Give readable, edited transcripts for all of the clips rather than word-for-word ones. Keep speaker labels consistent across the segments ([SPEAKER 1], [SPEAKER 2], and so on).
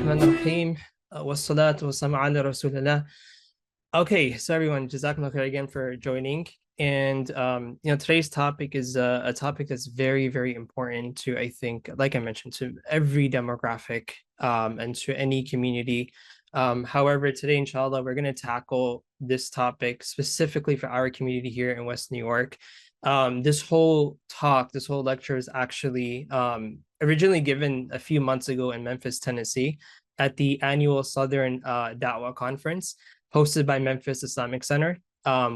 [SPEAKER 1] الرحمن الرحيم والصلاة والسلام على رسول الله. Okay, so everyone, Jazakumullah khair again for joining. And today's topic is a topic that's very, very important to, I think, like I mentioned, to every demographic and to any community. However, today, inshallah, we're going to tackle this topic specifically for our community here in West New York. This whole talk, this whole lecture is actually originally given a few months ago in Memphis, Tennessee, at the annual Southern Dawah Conference hosted by Memphis Islamic Center.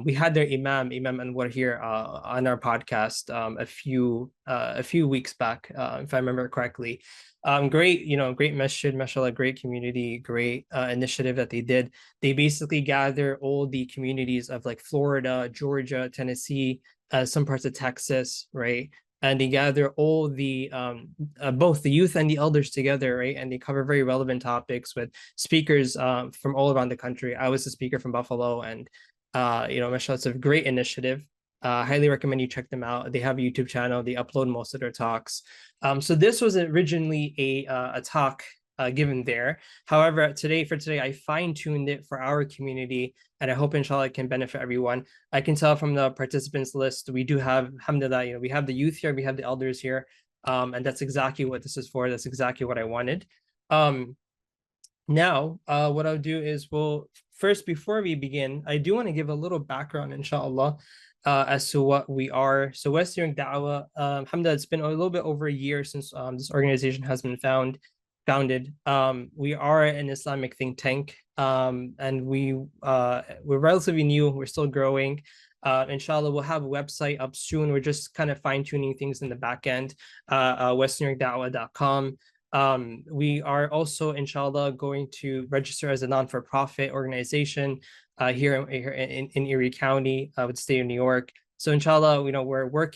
[SPEAKER 1] We had their Imam Anwar here on our podcast a few weeks back, if I remember correctly. Great, great masjid, mashallah, great community, great initiative that they did. They basically gather all the communities of like Florida, Georgia, Tennessee, some parts of Texas, right? And they gather all the both the youth and the elders together, right? And they cover very relevant topics with speakers from all around the country. I was a speaker from Buffalo, and mashallah, it's a great initiative. Highly recommend you check them out. They have a YouTube channel. They upload most of their talks. So this was originally a talk given there. However, for today, I fine-tuned it for our community, and I hope inshallah it can benefit everyone. I can tell from the participants list, we do have, alhamdulillah, we have the youth here, we have the elders here, and that's exactly what this is for. That's exactly what I wanted. Now, what I'll do is first, before we begin, I do want to give a little background, inshallah, as to what we are. So West New York Dawah, alhamdulillah, it's been a little bit over a year since this organization has been founded. We are an Islamic think tank, and we're relatively new. We're still growing. Inshallah, we'll have a website up soon. We're just kind of fine-tuning things in the back end, westnewyorkdawah.com. We are also, inshallah, going to register as a non-for-profit organization here in Erie County with the state of New York. So inshallah, we're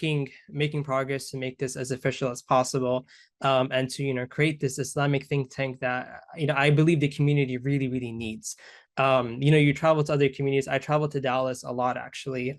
[SPEAKER 1] making progress to make this as official as possible, and to, create this Islamic think tank that, I believe the community really, really needs. You travel to other communities. I travel to Dallas a lot, actually,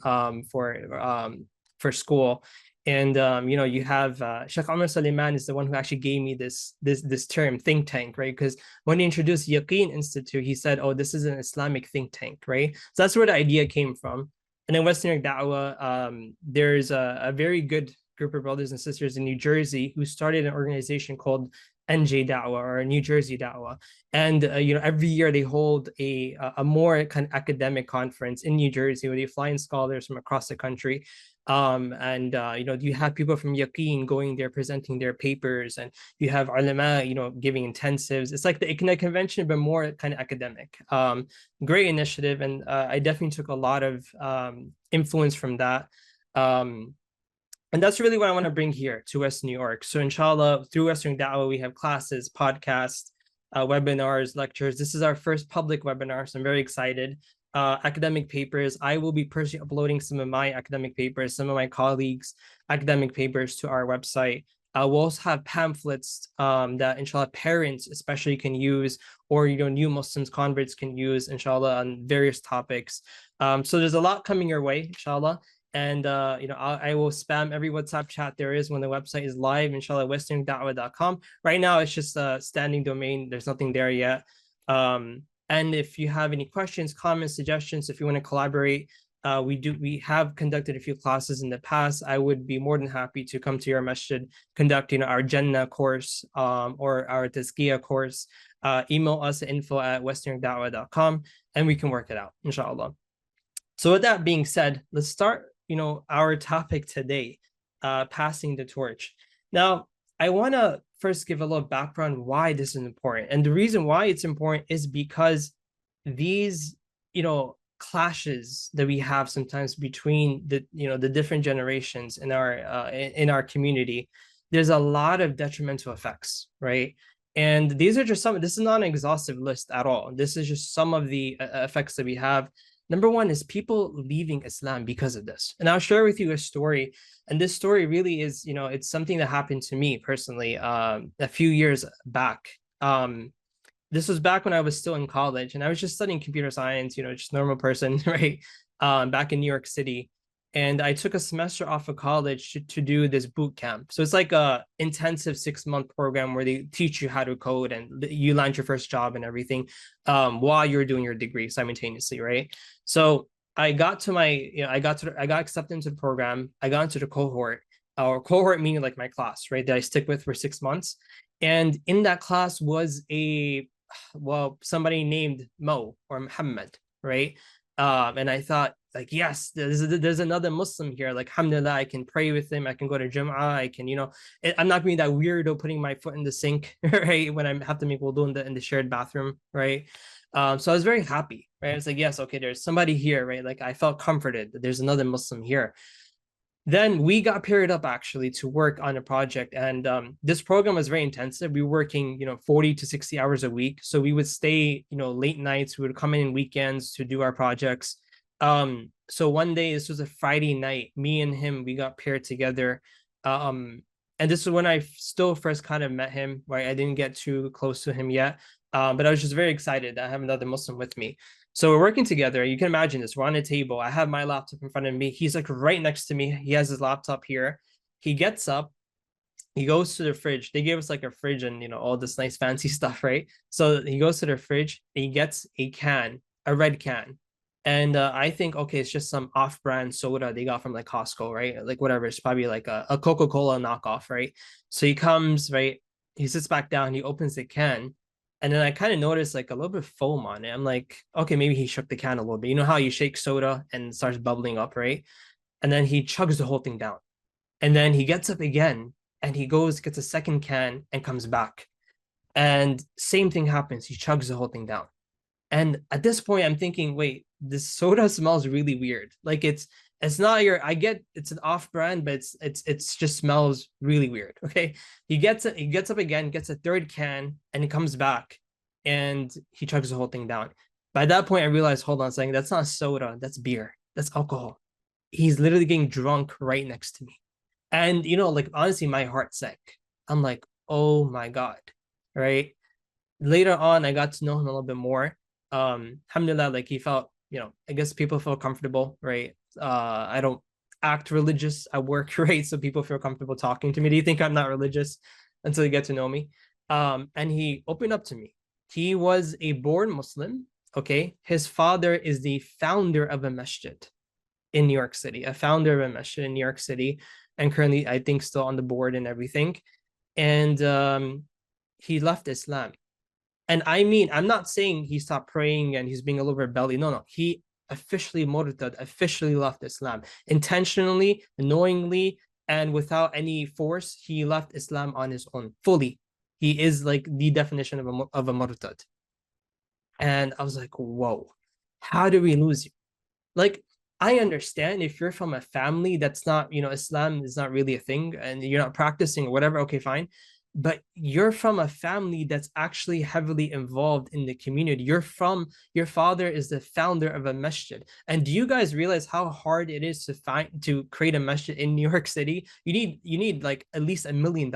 [SPEAKER 1] for school. And you have Sheikh Omar Suleiman is the one who actually gave me this term think tank, right? Because when he introduced Yaqeen Institute, he said, "Oh, this is an Islamic think tank," right? So that's where the idea came from. And in West New York Dawah, there's a very good group of brothers and sisters in New Jersey who started an organization called NJ Dawah, or New Jersey Dawah. And every year they hold a more kind of academic conference in New Jersey where they fly in scholars from across the country. You have people from Yaqeen going there presenting their papers, and you have ulama, giving intensives. It's like the ICNA convention, but more kind of academic. Great initiative, and I definitely took a lot of influence from that. And that's really what I want to bring here to West New York. So inshallah, through Western Dawah, we have classes, podcasts, webinars, lectures. This is our first public webinar, so I'm very excited. Academic papers. I will be personally uploading some of my academic papers, some of my colleagues' academic papers to our website. We'll also have pamphlets that, inshallah, parents especially can use, or new Muslims, converts can use, inshallah, on various topics. So there's a lot coming your way, inshallah. And I will spam every WhatsApp chat there is when the website is live, inshallah, westnewyorkdawah.com. Right now, it's just a standing domain. There's nothing there yet. And if you have any questions, comments, suggestions, if you want to collaborate, we have conducted a few classes in the past. I would be more than happy to come to your masjid, conduct our Jannah course or our Tazkiyah course. Email us at info@westnewyorkdawah.com, and we can work it out, inshallah. So with that being said, let's start our topic today, passing the torch. Now, I want to first give a little background why this is important. And the reason why it's important is because these, clashes that we have sometimes between the different generations in our community, there's a lot of detrimental effects, right? And these are just this is not an exhaustive list at all. This is just some of the effects that we have. Number one is people leaving Islam because of this. And I'll share with you a story. And this story really is, it's something that happened to me personally a few years back. This was back when I was still in college, and I was just studying computer science, just normal person, right? Back in New York City. and I took a semester off of college to do this boot camp. So it's like a intensive 6 month program where they teach you how to code and you land your first job and everything, while you're doing your degree simultaneously, right? So I got to my, I got accepted into the program. I got into the cohort, or cohort meaning like my class, right? That I stick with for 6 months. And in that class was somebody named Mo or Muhammad, right? And I thought, like, yes, there's another Muslim here. Like, alhamdulillah, I can pray with him. I can go to Jum'ah. I can, I'm not being that weirdo putting my foot in the sink, right? When I have to make wudu in the shared bathroom, right? So I was very happy, right? I was like, yes, okay, there's somebody here, right? Like, I felt comforted that there's another Muslim here. Then we got paired up actually to work on a project, and this program was very intensive. We were working 40 to 60 hours a week, so we would stay late nights. We would come in weekends to do our projects. So one day, this was a Friday night, me and him, we got paired together. And this is when I still first kind of met him, right? I didn't get too close to him yet, but I was just very excited that I have another Muslim with me. So we're working together. You can imagine this. We're on a table. I have my laptop in front of me. He's like right next to me. He has his laptop here. He gets up. He goes to the fridge. They gave us like a fridge and all this nice fancy stuff, right? So he goes to the fridge and he gets a red can. And I think, okay, it's just some off-brand soda they got from like Costco, right? Like whatever. It's probably like a Coca-Cola knockoff, right? So he comes, right? He sits back down. He opens the can, and then I kind of noticed like a little bit of foam on it. I'm like, okay, maybe he shook the can a little bit. You know how you shake soda and it starts bubbling up, right? And then he chugs the whole thing down. And then he gets up again and he goes, gets a second can and comes back. And same thing happens. He chugs the whole thing down. And at this point, I'm thinking, wait, this soda smells really weird. Like it's not I get it's an off-brand, but it's just smells really weird. Okay. He gets up again, gets a third can, and he comes back and he chugs the whole thing down. By that point, I realized, hold on a second, that's not soda, that's beer, that's alcohol. He's literally getting drunk right next to me. And like honestly, my heart sank. I'm like, oh my God. Right. Later on, I got to know him a little bit more. Alhamdulillah, like he felt, I guess people feel comfortable, right? I don't act religious at work, right? So people feel comfortable talking to me. Do you think I'm not religious until you get to know me? And he opened up to me. He was a born Muslim. Okay. His father is the founder of a masjid in New York City, a founder of a masjid in New York City, and currently, I think, still on the board and everything. And he left Islam. And I mean, I'm not saying he stopped praying and he's being a little rebellious. No. He officially murtad, officially left Islam. Intentionally, knowingly, and without any force, he left Islam on his own, fully. He is like the definition of a murtad. And I was like, whoa, how do we lose you? Like, I understand if you're from a family that's not, Islam is not really a thing and you're not practicing or whatever, okay, fine. But you're from a family that's actually heavily involved in the community. Your father is the founder of a masjid. And do you guys realize how hard it is to create a masjid in New York City? You need like at least $1 million.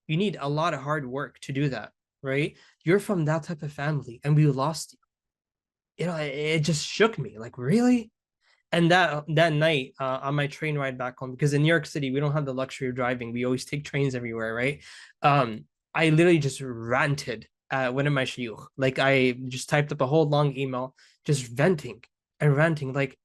[SPEAKER 1] You need a lot of hard work to do that, right? You're from that type of family and we lost you. It just shook me. Like, really? And that night on my train ride back home, because in New York City we don't have the luxury of driving, we always take trains everywhere, right? I literally just ranted at one of my shuyukh. Like, I just typed up a whole long email just venting and ranting, like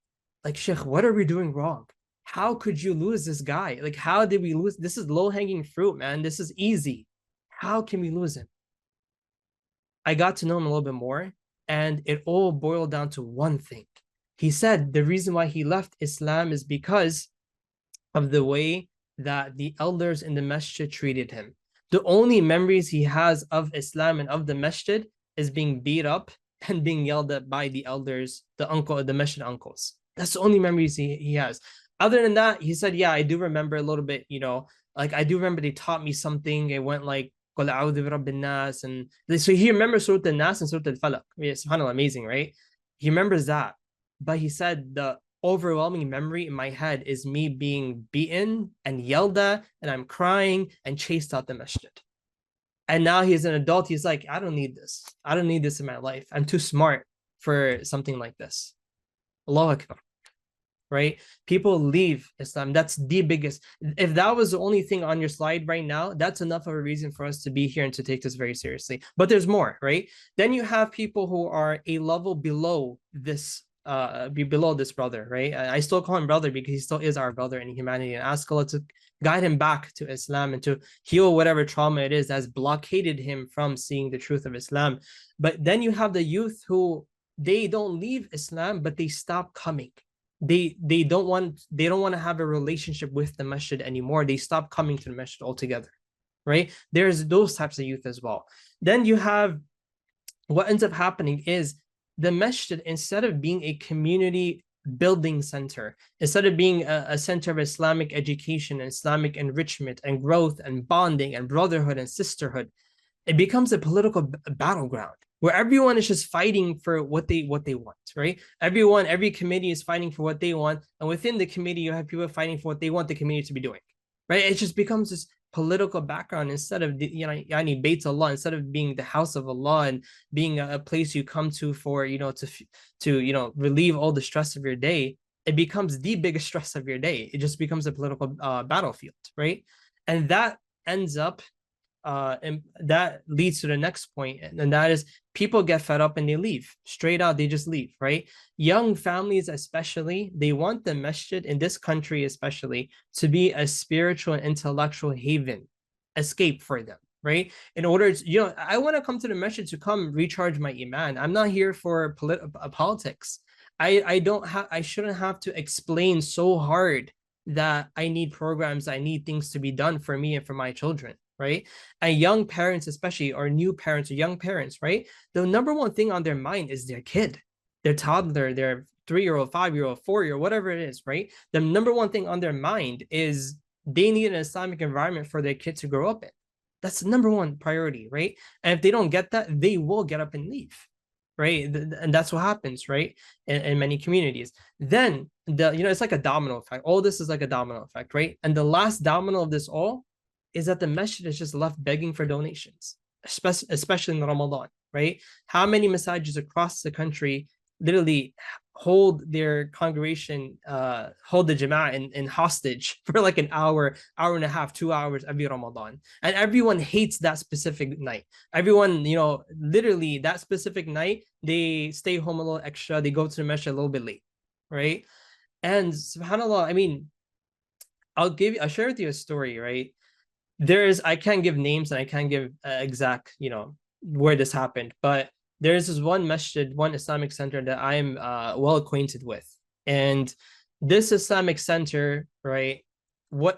[SPEAKER 1] Sheikh, what are we doing wrong? How could you lose this guy? Like, how did we lose? This is low-hanging fruit, man. This is easy. How can we lose him? I got to know him a little bit more, and it all boiled down to one thing. He said the reason why he left Islam is because of the way that the elders in the masjid treated him. The only memories he has of Islam and of the masjid is being beat up and being yelled at by the elders, the masjid uncles. That's the only memories he has. Other than that, he said, yeah, I do remember a little bit, like I do remember they taught me something. It went like, and so he remembers Surah Al-Nas and Surah Al-Falaq. Yeah, subhanAllah, amazing, right? He remembers that. But he said the overwhelming memory in my head is me being beaten and yelled at, and I'm crying and chased out the masjid. And now he's an adult. He's like, I don't need this. I don't need this in my life. I'm too smart for something like this. Allahu Akbar. right? People leave Islam. That's the biggest. If that was the only thing on your slide right now, that's enough of a reason for us to be here and to take this very seriously. But there's more, right? Then you have people who are a level below this be below this brother, right? I still call him brother because he still is our brother in humanity, and ask Allah to guide him back to Islam and to heal whatever trauma it is that's blockaded him from seeing the truth of Islam. But then you have the youth who they don't leave Islam, but they stop coming. They don't want to have a relationship with the masjid anymore. They stop coming to the masjid altogether, right? There's those types of youth as well. Then you have what ends up happening is the masjid, instead of being a community building center, instead of being a center of Islamic education and Islamic enrichment and growth and bonding and brotherhood and sisterhood, it becomes a political battleground where everyone is just fighting for what they want, right? Every committee is fighting for what they want, and within the committee, you have people fighting for what they want the committee to be doing, right? It just becomes this political background instead of yani Beit Allah, instead of being the house of Allah and being a place you come to for to relieve all the stress of your day. It becomes the biggest stress of your day. It just becomes a political battlefield, right? And that ends up and that leads to the next point, and that is people get fed up and they leave straight out. They just leave, right? Young families, especially, they want the masjid in this country, especially, to be a spiritual and intellectual haven, escape for them, right? In order to, I want to come to the masjid to come recharge my iman. I'm not here for politics. I shouldn't have to explain so hard that I need programs, I need things to be done for me and for my children, right? And young parents, especially, or new parents or young parents, right? The number one thing on their mind is their kid, their toddler, their 3-year-old, 5-year-old, 4-year-old, whatever it is, right? The number one thing on their mind is they need an Islamic environment for their kid to grow up in. That's the number one priority, right? And if they don't get that, they will get up and leave, right? And that's what happens, right? In many communities. Then it's like a domino effect. All this is like a domino effect, right? And the last domino of this all is that the masjid is just left begging for donations, especially in Ramadan, right? How many masajids across the country literally hold their congregation, hold the jama'ah in hostage for like an hour and a half, 2 hours every Ramadan. And everyone hates that specific night. Everyone, literally that specific night, they stay home a little extra. They go to the masjid a little bit late, right? And subhanAllah, I mean, I'll share with you a story, right? I can't give names and I can't give exact, where this happened, but there's this one masjid, one Islamic center that I'm well acquainted with. And this Islamic center, right,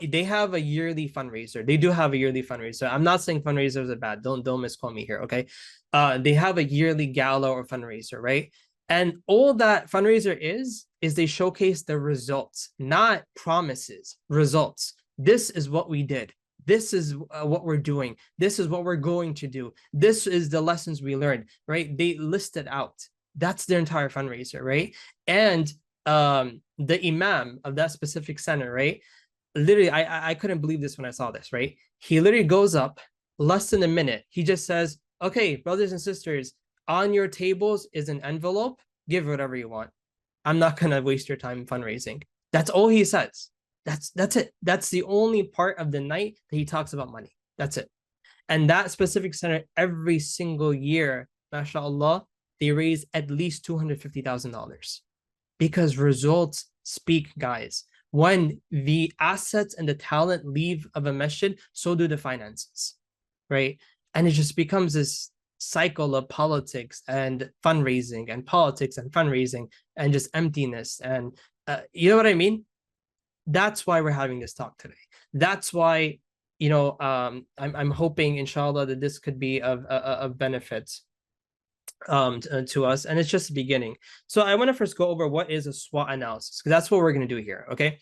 [SPEAKER 1] they have a yearly fundraiser. They do have a yearly fundraiser. I'm not saying fundraisers are bad. Don't misquote me here, okay? They have a yearly gala or fundraiser, right? And all that fundraiser is they showcase the results, not promises, results. This is what we did. This is what we're doing. This is what we're going to do. This is the lessons we learned, right? They list it out. That's their entire fundraiser, right? And the imam of that specific center, right? Literally, I couldn't believe this when I saw this, right? He literally goes up less than a minute. He just says, okay, brothers and sisters, on your tables is an envelope. Give whatever you want. I'm not going to waste your time fundraising. That's all he says. That's it. That's the only part of the night that he talks about money. That's it. And that specific center, every single year, mashallah, they raise at least $250,000 because results speak, guys. When the assets and the talent leave of a masjid, so do the finances, right? And it just becomes this cycle of politics and fundraising and politics and fundraising and just emptiness. And you know what I mean? That's why we're having this talk today. That's why, I'm hoping, inshallah, that this could be of benefit to us. And it's just the beginning. So I want to first go over what is a SWOT analysis, because that's what we're going to do here, okay?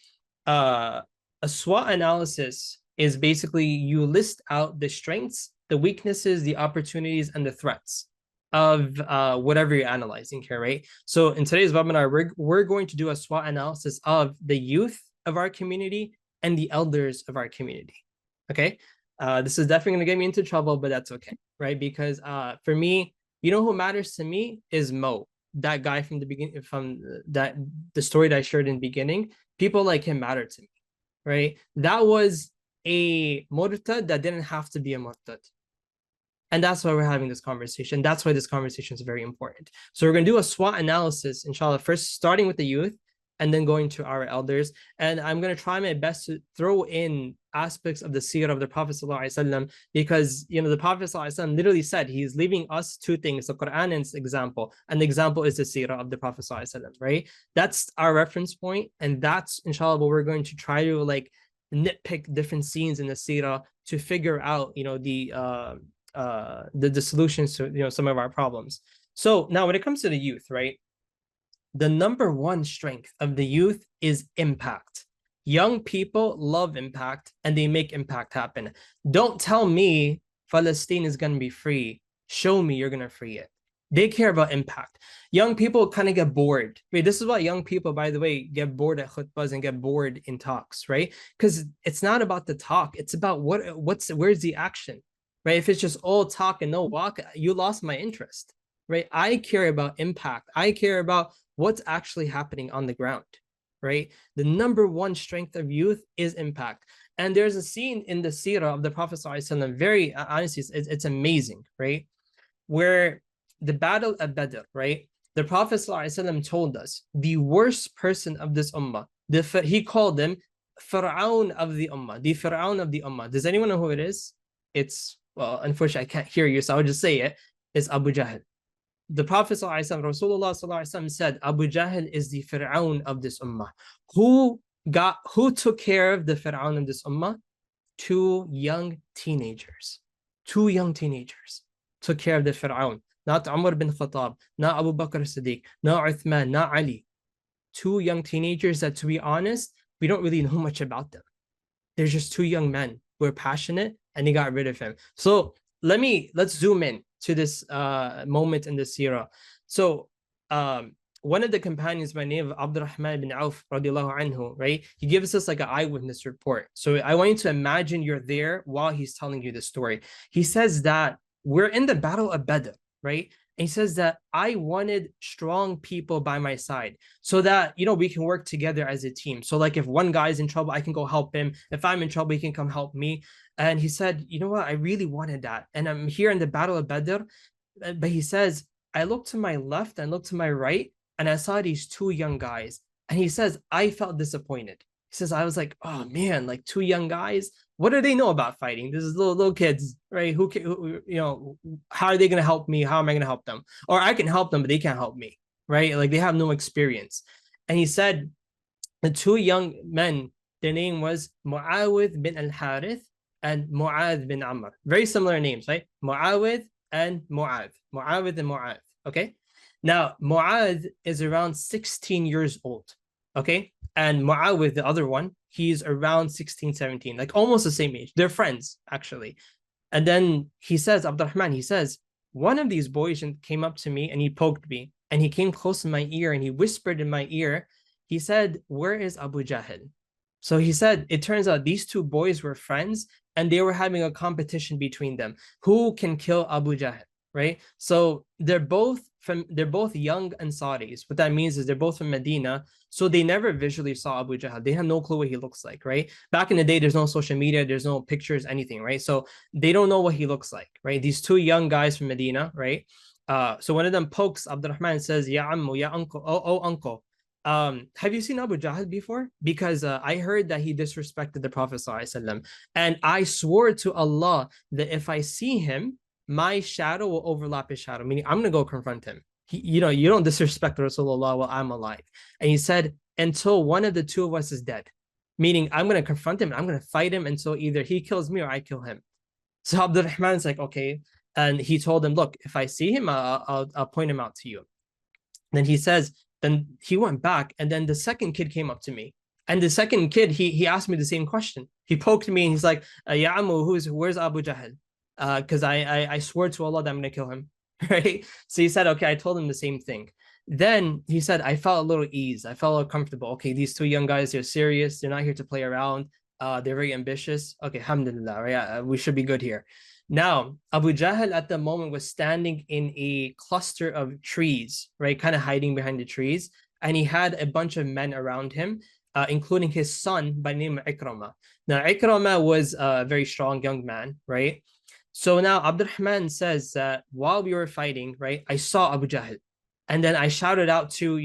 [SPEAKER 1] A SWOT analysis is basically you list out the strengths, the weaknesses, the opportunities, and the threats of whatever you're analyzing here, right? So in today's webinar, we're going to do a SWOT analysis of the youth of our community and the elders of our community, okay? This is definitely going to get me into trouble, but that's okay, right? Because for me, who matters to me is Mo. that guy from the beginning, from that the story that I shared in the beginning, people like him matter to me, right? That was a murtad that didn't have to be a murtad. And that's why we're having this conversation. That's why this conversation is very important. So we're going to do a SWOT analysis, inshallah, first starting with the youth and then going to our elders. And I'm going to try my best to throw in aspects of the seerah of the Prophet ﷺ, because, you know, the Prophet ﷺ literally said he's leaving us two things, the Quran and its example. And the example is the seerah of the Prophet ﷺ, right? That's our reference point. And that's, inshallah, what we're going to try to like nitpick different scenes in the seerah to figure out, you know, the solutions to, you know, some of our problems. So now when it comes to the youth, right, the number one strength of the youth is impact. Young people love impact and they make impact happen. Don't tell me Palestine is going to be free. Show me you're going to free it. They care about impact. Young people kind of get bored. Wait, this is why young people, by the way, get bored at khutbahs and get bored in talks, right? Because it's not about the talk. It's about where's the action, right? If it's just all talk and no walk, you lost my interest, right? I care about impact. I care about what's actually happening on the ground, right? The number one strength of youth is impact. And there's a scene in the seerah of the Prophet ﷺ, very honestly, it's amazing, right? Where the battle at Badr, right? The Prophet ﷺ told us the worst person of this ummah, he called them Fir'aun of the ummah, the Fir'aun of the ummah. Does anyone know who it is? It's, well, unfortunately, I can't hear you, so I'll just say it. It's Abu Jahl. The Prophet Rasulullah said, Abu Jahl is the Fir'aun of this ummah. Who took care of the Fir'aun of this ummah? Two young teenagers. Two young teenagers took care of the Fir'aun. Not Umar bin Khattab, not Abu Bakr as-Siddiq, not Uthman, not Ali. Two young teenagers that, to be honest, we don't really know much about them. They're just two young men who are passionate and they got rid of him. So let's zoom in to this moment in the seerah. So one of the companions by name of Abdurrahman bin Auf radiallahu anhu, right? He gives us like an eyewitness report. So I want you to imagine you're there while he's telling you the story. He says that we're in the battle of Badr, right? And he says that I wanted strong people by my side so that, you know, we can work together as a team. So like if one guy's in trouble, I can go help him. If I'm in trouble, he can come help me. And he said, you know what? I really wanted that. And I'm here in the battle of Badr. But he says, I looked to my left and looked to my right and I saw these two young guys. And he says, I felt disappointed. He says, I was like, oh man, like two young guys. What do they know about fighting? This is little kids, right? Who you know, how are they going to help me? How am I going to help them? Or I can help them, but they can't help me, right? Like they have no experience. And he said, the two young men, their name was Mu'awidh bin al-Harith and Mu'adh bin Amr. Very similar names, right? Mu'awidh and Mu'adh. Mu'awidh and Mu'adh, okay? Now, Mu'adh is around 16 years old, okay? And Mu'awidh, the other one, he's around 16, 17, like almost the same age. They're friends, actually. And then he says, Abdurrahman, he says, one of these boys came up to me and he poked me and he came close to my ear and he whispered in my ear, he said, where is Abu Jahl? So he said, it turns out these two boys were friends and they were having a competition between them. Who can kill Abu Jahl, right? So they're both young Ansaris. What that means is they're both from Medina. So they never visually saw Abu Jahl. They have no clue what he looks like, right? Back in the day, there's no social media, there's no pictures, anything, right? So they don't know what he looks like, right? These two young guys from Medina, right? So one of them pokes Abdurrahman and says, Ya ammu, ya uncle, oh uncle. Have you seen Abu Jahl before? Because I heard that he disrespected the Prophet ﷺ. And I swore to Allah that if I see him, my shadow will overlap his shadow, meaning I'm going to go confront him. You know, you don't disrespect Rasulullah while I'm alive. And he said, until one of the two of us is dead, meaning I'm going to confront him and I'm going to fight him until either he kills me or I kill him. So Abdurrahman's like, okay. And he told him, look, if I see him, I'll point him out to you. Then he says, then he went back and then the second kid came up to me. And the second kid, he asked me the same question. He poked me and he's like, Ya Ammu, where's Abu Jahl? Because I swore to Allah that I'm going to kill him, right? So he said, okay, I told him the same thing. Then he said, I felt a little ease. I felt a little comfortable. Okay, these two young guys, they're serious. They're not here to play around. They're very ambitious. Okay, alhamdulillah, right? We should be good here. Now, Abu Jahl at the moment was standing in a cluster of trees, right? Kind of hiding behind the trees. And he had a bunch of men around him, including his son by name Ikramah. Now, Ikramah was a very strong young man, right? So now Abdurrahman says that while we were fighting, right, I saw Abu Jahl. And then I shouted out to,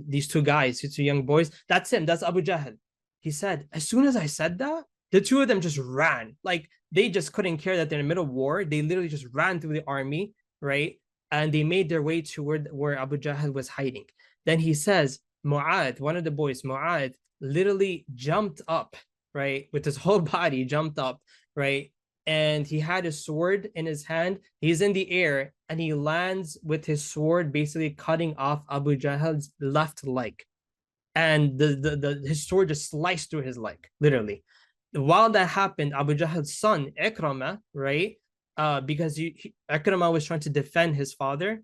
[SPEAKER 1] these two guys, these two young boys, that's him, that's Abu Jahl. He said, as soon as I said that, the two of them just ran. Like they just couldn't care that they're in the middle of war. They literally just ran through the army, right? And they made their way to where Abu Jahl was hiding. Then he says, Mu'ad, one of the boys, Mu'ad, literally jumped up, right? With his whole body, jumped up, right? And he had a sword in his hand. He's in the air and he lands with his sword, basically cutting off Abu Jahl's left leg. And his sword just sliced through his leg, literally. While that happened, Abu Jahl's son, Ikramah, right? Because Ikramah was trying to defend his father,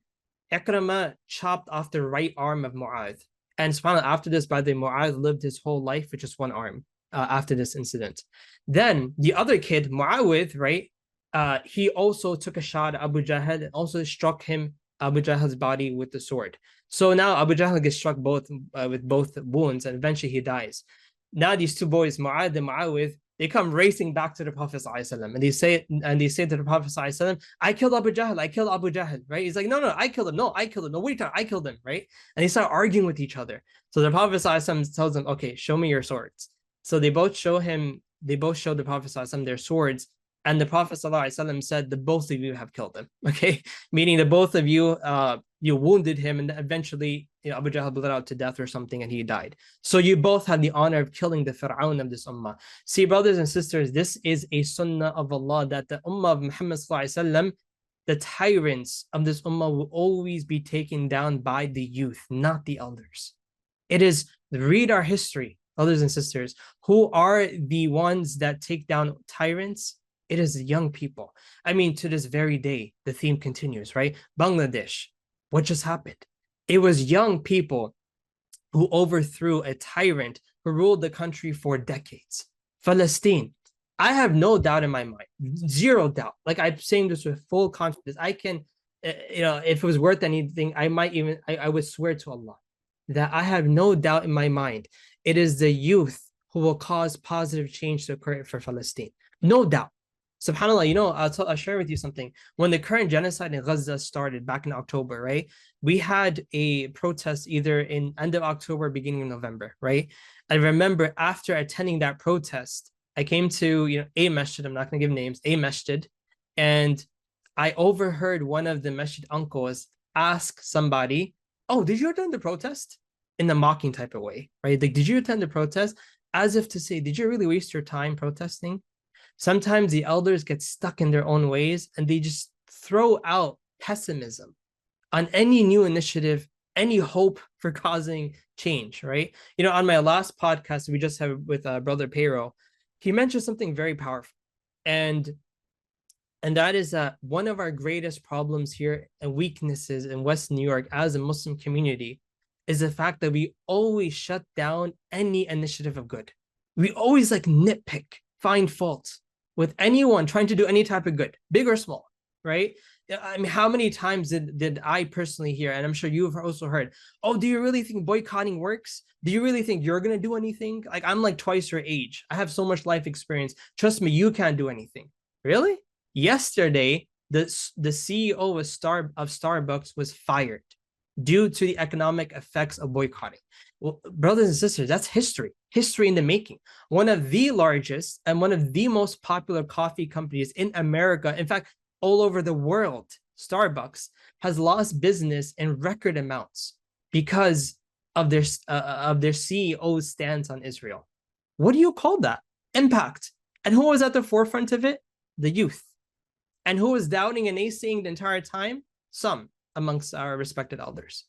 [SPEAKER 1] Ikramah chopped off the right arm of Mu'adh. And subhanAllah, after this, by the way, Mu'adh lived his whole life with just one arm after this incident. Then the other kid, Mu'awidh, right? He also took a shot at Abu Jahl and also struck him, Abu Jahl's body with the sword. So now Abu Jahl gets struck with both wounds and eventually he dies. Now these two boys, Mu'adh and Mu'awidh, they come racing back to the Prophet ﷺ, and they say to the Prophet ﷺ, I killed Abu Jahl, right? He's like, no, I killed him. No, I killed him. No, what are you talking? I killed him, right? And they start arguing with each other. So the Prophet ﷺ tells them, okay, show me your swords. So they both show the Prophet ﷺ their swords. And the Prophet ﷺ said, the both of you have killed him. Okay. Meaning the both of you, you wounded him and eventually Abu Jahl bled out to death or something and he died. So you both had the honor of killing the Fir'aun of this ummah. See, brothers and sisters, this is a sunnah of Allah that the ummah of Muhammad ﷺ, the tyrants of this ummah will always be taken down by the youth, not the elders. It is, read our history, brothers and sisters, who are the ones that take down tyrants? It is the young people. I mean, to this very day, the theme continues, right? Bangladesh, what just happened? It was young people who overthrew a tyrant who ruled the country for decades. Palestine, I have no doubt in my mind, zero doubt. Like I'm saying this with full confidence. I can, if it was worth anything, I would swear to Allah that I have no doubt in my mind. It is the youth who will cause positive change to occur for Palestine. No doubt. SubhanAllah, I'll share with you something. When the current genocide in Gaza started back in October, right? We had a protest either in end of October, beginning of November, right? I remember after attending that protest, I came to, a masjid, I'm not going to give names, a masjid, and I overheard one of the masjid uncles ask somebody, oh, did you attend the protest? In the mocking type of way, right? Like, did you attend the protest? As if to say, did you really waste your time protesting? Sometimes the elders get stuck in their own ways and they just throw out pessimism on any new initiative, any hope for causing change, right? On my last podcast we just had with Brother Pero, he mentioned something very powerful. And that is that one of our greatest problems here and weaknesses in West New York as a Muslim community is the fact that we always shut down any initiative of good. We always nitpick, find fault with anyone trying to do any type of good, big or small, right? I mean, how many times did I personally hear, and I'm sure you've also heard, oh, do you really think boycotting works? Do you really think you're going to do anything? Like, I'm like twice your age. I have so much life experience. Trust me, you can't do anything. Really? Yesterday, the CEO of Starbucks was fired due to the economic effects of boycotting. Well, brothers and sisters, that's history in the making. One of the largest and one of the most popular coffee companies in America, in fact, all over the world, Starbucks, has lost business in record amounts because of their CEO's stance on Israel. What do you call that? Impact. And who was at the forefront of it? The youth. And who was doubting and naysaying the entire time? Some amongst our respected elders.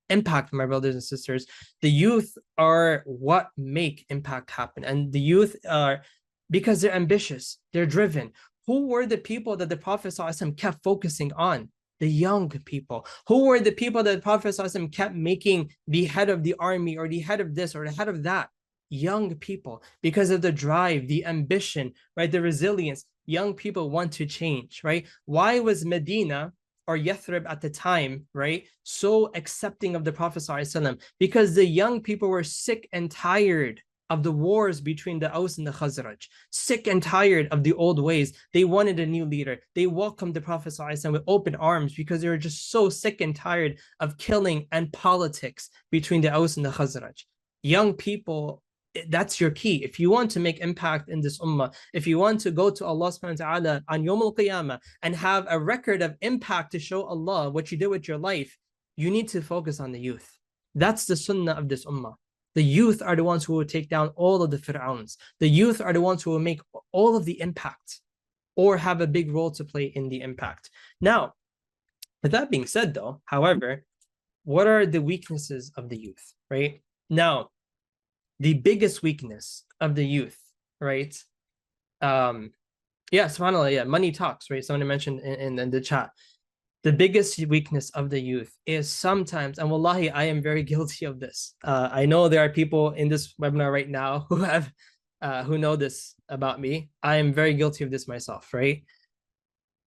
[SPEAKER 1] Impact, my brothers and sisters. The youth are what make impact happen. And the youth are, because they're ambitious, they're driven. Who were the people that the Prophet ﷺ kept focusing on? The young people. Who were the people that the Prophet ﷺ kept making the head of the army or the head of this or the head of that? Young people, because of the drive, the ambition, right? The resilience. Young people want to change, right? Why was Medina or Yathrib at the time, right, so accepting of the Prophet ﷺ? Because the young people were sick and tired of the wars between the Aus and the Khazraj, sick and tired of the old ways. They wanted a new leader. They welcomed the Prophet ﷺ with open arms because they were just so sick and tired of killing and politics between the Aus and the Khazraj. Young people, that's your key. If you want to make impact in this ummah, if you want to go to Allah subhanahu wa ta'ala on Yawm al-Qiyamah and have a record of impact to show Allah what you did with your life, you need to focus on the youth. That's the sunnah of this ummah. The youth are the ones who will take down all of the Fir'auns. The youth are the ones who will make all of the impact or have a big role to play in the impact. Now, with that being said though, however, what are the weaknesses of the youth, right? Now, the biggest weakness of the youth, right? Yeah, subhanAllah, yeah, money talks, right? Someone mentioned in the chat. The biggest weakness of the youth is sometimes, and wallahi, I am very guilty of this. I know there are people in this webinar right now who have, who know this about me. I am very guilty of this myself, right?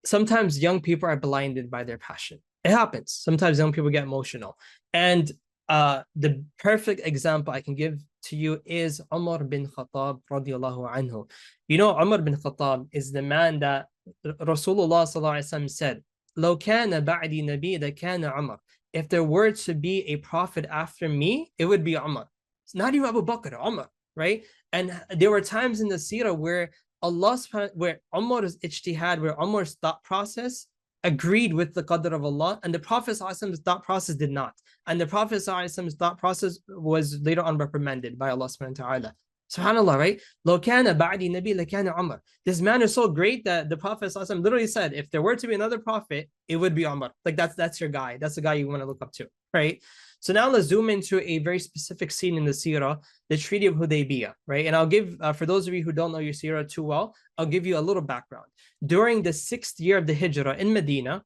[SPEAKER 1] Sometimes young people are blinded by their passion. It happens. Sometimes young people get emotional. And the perfect example I can give to you is Umar bin Khattab radiallahu anhu. You know, Umar bin Khattab is the man that Rasulullah sallallahu alaihi wasallam said, لو كان بعدي نبي لكان عمر. If there were to be a prophet after me, it would be Umar. It's not even Abu Bakr, Umar, right? And there were times in the seerah where where Umar's ijtihad, where Umar's thought process agreed with the qadr of Allah, and the Prophet's thought process did not. And the Prophet's thought process was later on reprimanded by Allah subhanahu wa ta'ala. SubhanAllah, right? لو كان بعدي نبي لكان عمر. This man is so great that the Prophet literally said, if there were to be another prophet, it would be Umar. Like that's your guy. That's the guy you want to look up to, right? So now let's zoom into a very specific scene in the seerah, the Treaty of Hudaybiyah, right? And I'll give, for those of you who don't know your seerah too well, I'll give you a little background. During the 6th year of the Hijrah in Medina,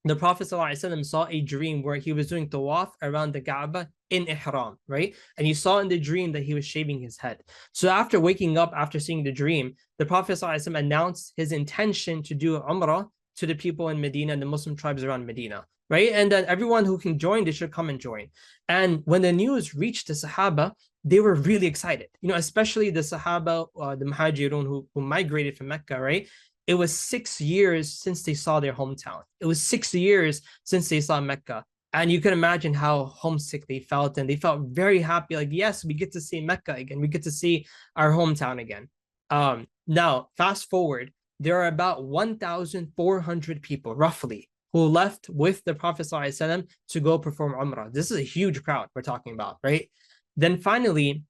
[SPEAKER 1] the Prophet ﷺ saw a dream where he was doing tawaf around the Kaaba in ihram, right? And he saw in the dream that he was shaving his head. So after waking up, after seeing the dream, the Prophet ﷺ announced his intention to do Umrah to the people in Medina and the Muslim tribes around Medina, right? And that everyone who can join, they should come and join. And when the news reached the Sahaba, they were really excited, you know, especially the Sahaba, the Muhajirun who migrated from Mecca, right? It was 6 years since they saw their hometown. It was 6 years since they saw Mecca. And you can imagine how homesick they felt. And they felt very happy. Like, yes, we get to see Mecca again. We get to see our hometown again. Now, fast forward, there are about 1,400 people, roughly, who left with the Prophet ﷺ to go perform Umrah. This is a huge crowd we're talking about, right? Then finally,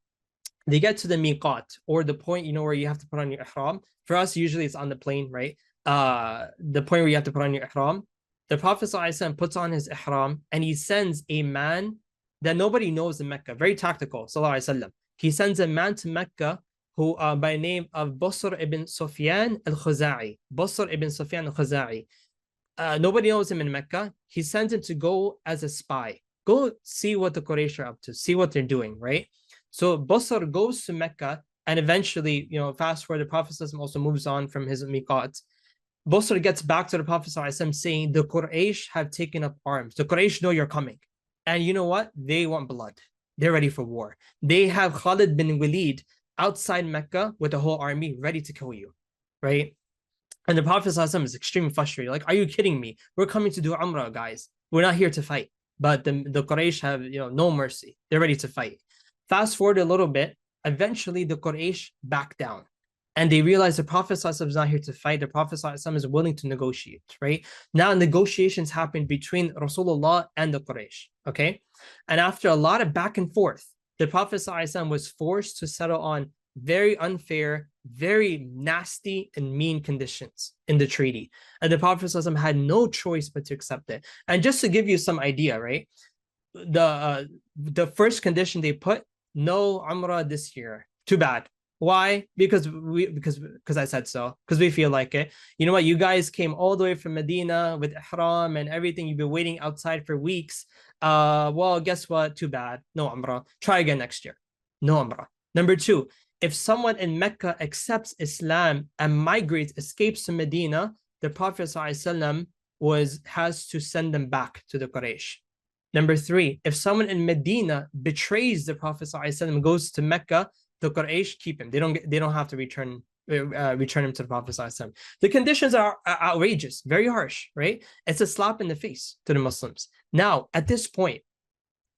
[SPEAKER 1] they get to the miqat, or the point, you know, where you have to put on your ihram. For us, usually it's on the plane, right? The point where you have to put on your ihram. The Prophet ﷺ puts on his ihram and he sends a man that nobody knows in Mecca, very tactical, sallallahu alaihi wasallam. He sends a man to Mecca who, by name of Busr ibn Sufyan al-Khuza'i. Busr ibn Sufyan al-Khuza'i. Nobody knows him in Mecca. He sends him to go as a spy. Go see what the Quraysh are up to, see what they're doing, right? So Busr goes to Mecca, and eventually, you know, fast forward, the Prophet also moves on from his miqat. Busr gets back to the Prophet saying, the Quraysh have taken up arms. The Quraysh know you're coming. And you know what? They want blood. They're ready for war. They have Khalid bin Walid outside Mecca with the whole army ready to kill you, right? And the Prophet is extremely frustrated. Like, are you kidding me? We're coming to do Umrah, guys. We're not here to fight. But the Quraysh have, you know, no mercy. They're ready to fight. Fast forward a little bit, eventually the Quraysh back down. And they realize the Prophet ﷺ is not here to fight. The Prophet ﷺ is willing to negotiate, right? Now negotiations happen between Rasulullah and the Quraysh, okay? And after a lot of back and forth, the Prophet ﷺ was forced to settle on very unfair, very nasty and mean conditions in the treaty. And the Prophet ﷺ had no choice but to accept it. And just to give you some idea, right? The first condition they put, no Umrah this year. Too bad. Why? Because I said so. Because we feel like it. You know what? You guys came all the way from Medina with ihram and everything. You've been waiting outside for weeks. Well, guess what? Too bad. No Umrah. Try again next year. No Umrah. Number two, if someone in Mecca accepts Islam and migrates, escapes to Medina, the Prophet ﷺ has to send them back to the Quraysh. Number three, if someone in Medina betrays the Prophet ﷺ, goes to Mecca, the Quraysh keep him. They don't have to return him to the Prophet ﷺ. The conditions are outrageous, very harsh, right? It's a slap in the face to the Muslims. Now, at this point,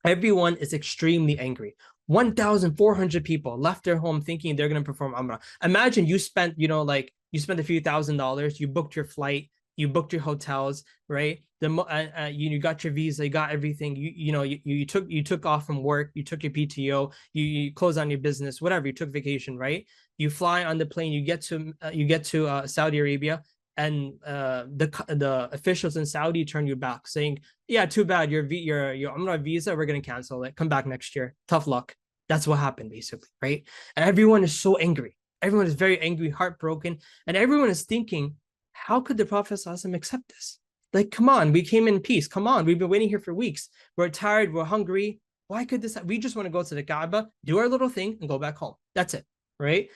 [SPEAKER 1] everyone is extremely angry. 1,400 people left their home thinking they're going to perform Umrah. Imagine you spent, you spent a few $1,000s, you booked your flight, you booked your hotels, right? You got your visa, you got everything. You took off from work, you took your PTO, you closed on your business, whatever. You took vacation, right? You fly on the plane, you get to Saudi Arabia, and the officials in Saudi turn you back, saying, "Yeah, too bad, your Umrah visa, we're gonna cancel it. Come back next year. Tough luck." That's what happened, basically, right? And everyone is so angry. Everyone is very angry, heartbroken, and everyone is thinking, how could the Prophet ﷺ accept this? Like, come on, we came in peace. Come on, we've been waiting here for weeks. We're tired, we're hungry. Why could this? We just want to go to the Kaaba, do our little thing, and go back home. That's it, right?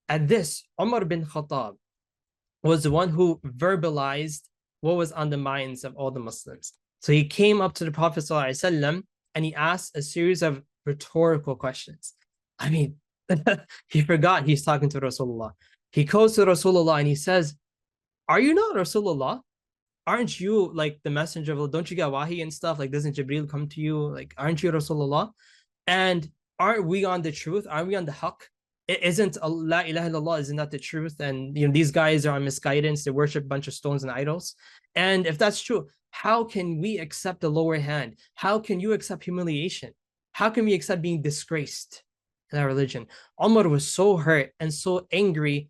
[SPEAKER 1] At this, Umar bin Khattab was the one who verbalized what was on the minds of all the Muslims. So he came up to the Prophet ﷺ and he asked a series of rhetorical questions. I mean, he forgot he's talking to Rasulullah. He goes to Rasulullah and he says, "Are you not Rasulullah? Aren't you like the messenger of Allah? Don't you get wahi and stuff? Like, doesn't Jibreel come to you? Like, aren't you Rasulullah? And aren't we on the truth? Aren't we on the haqq? Isn't La ilaha illallah, isn't that the truth? And these guys are on misguidance. They worship a bunch of stones and idols. And if that's true, how can we accept the lower hand? How can you accept humiliation? How can we accept being disgraced in our religion?" Umar was so hurt and so angry.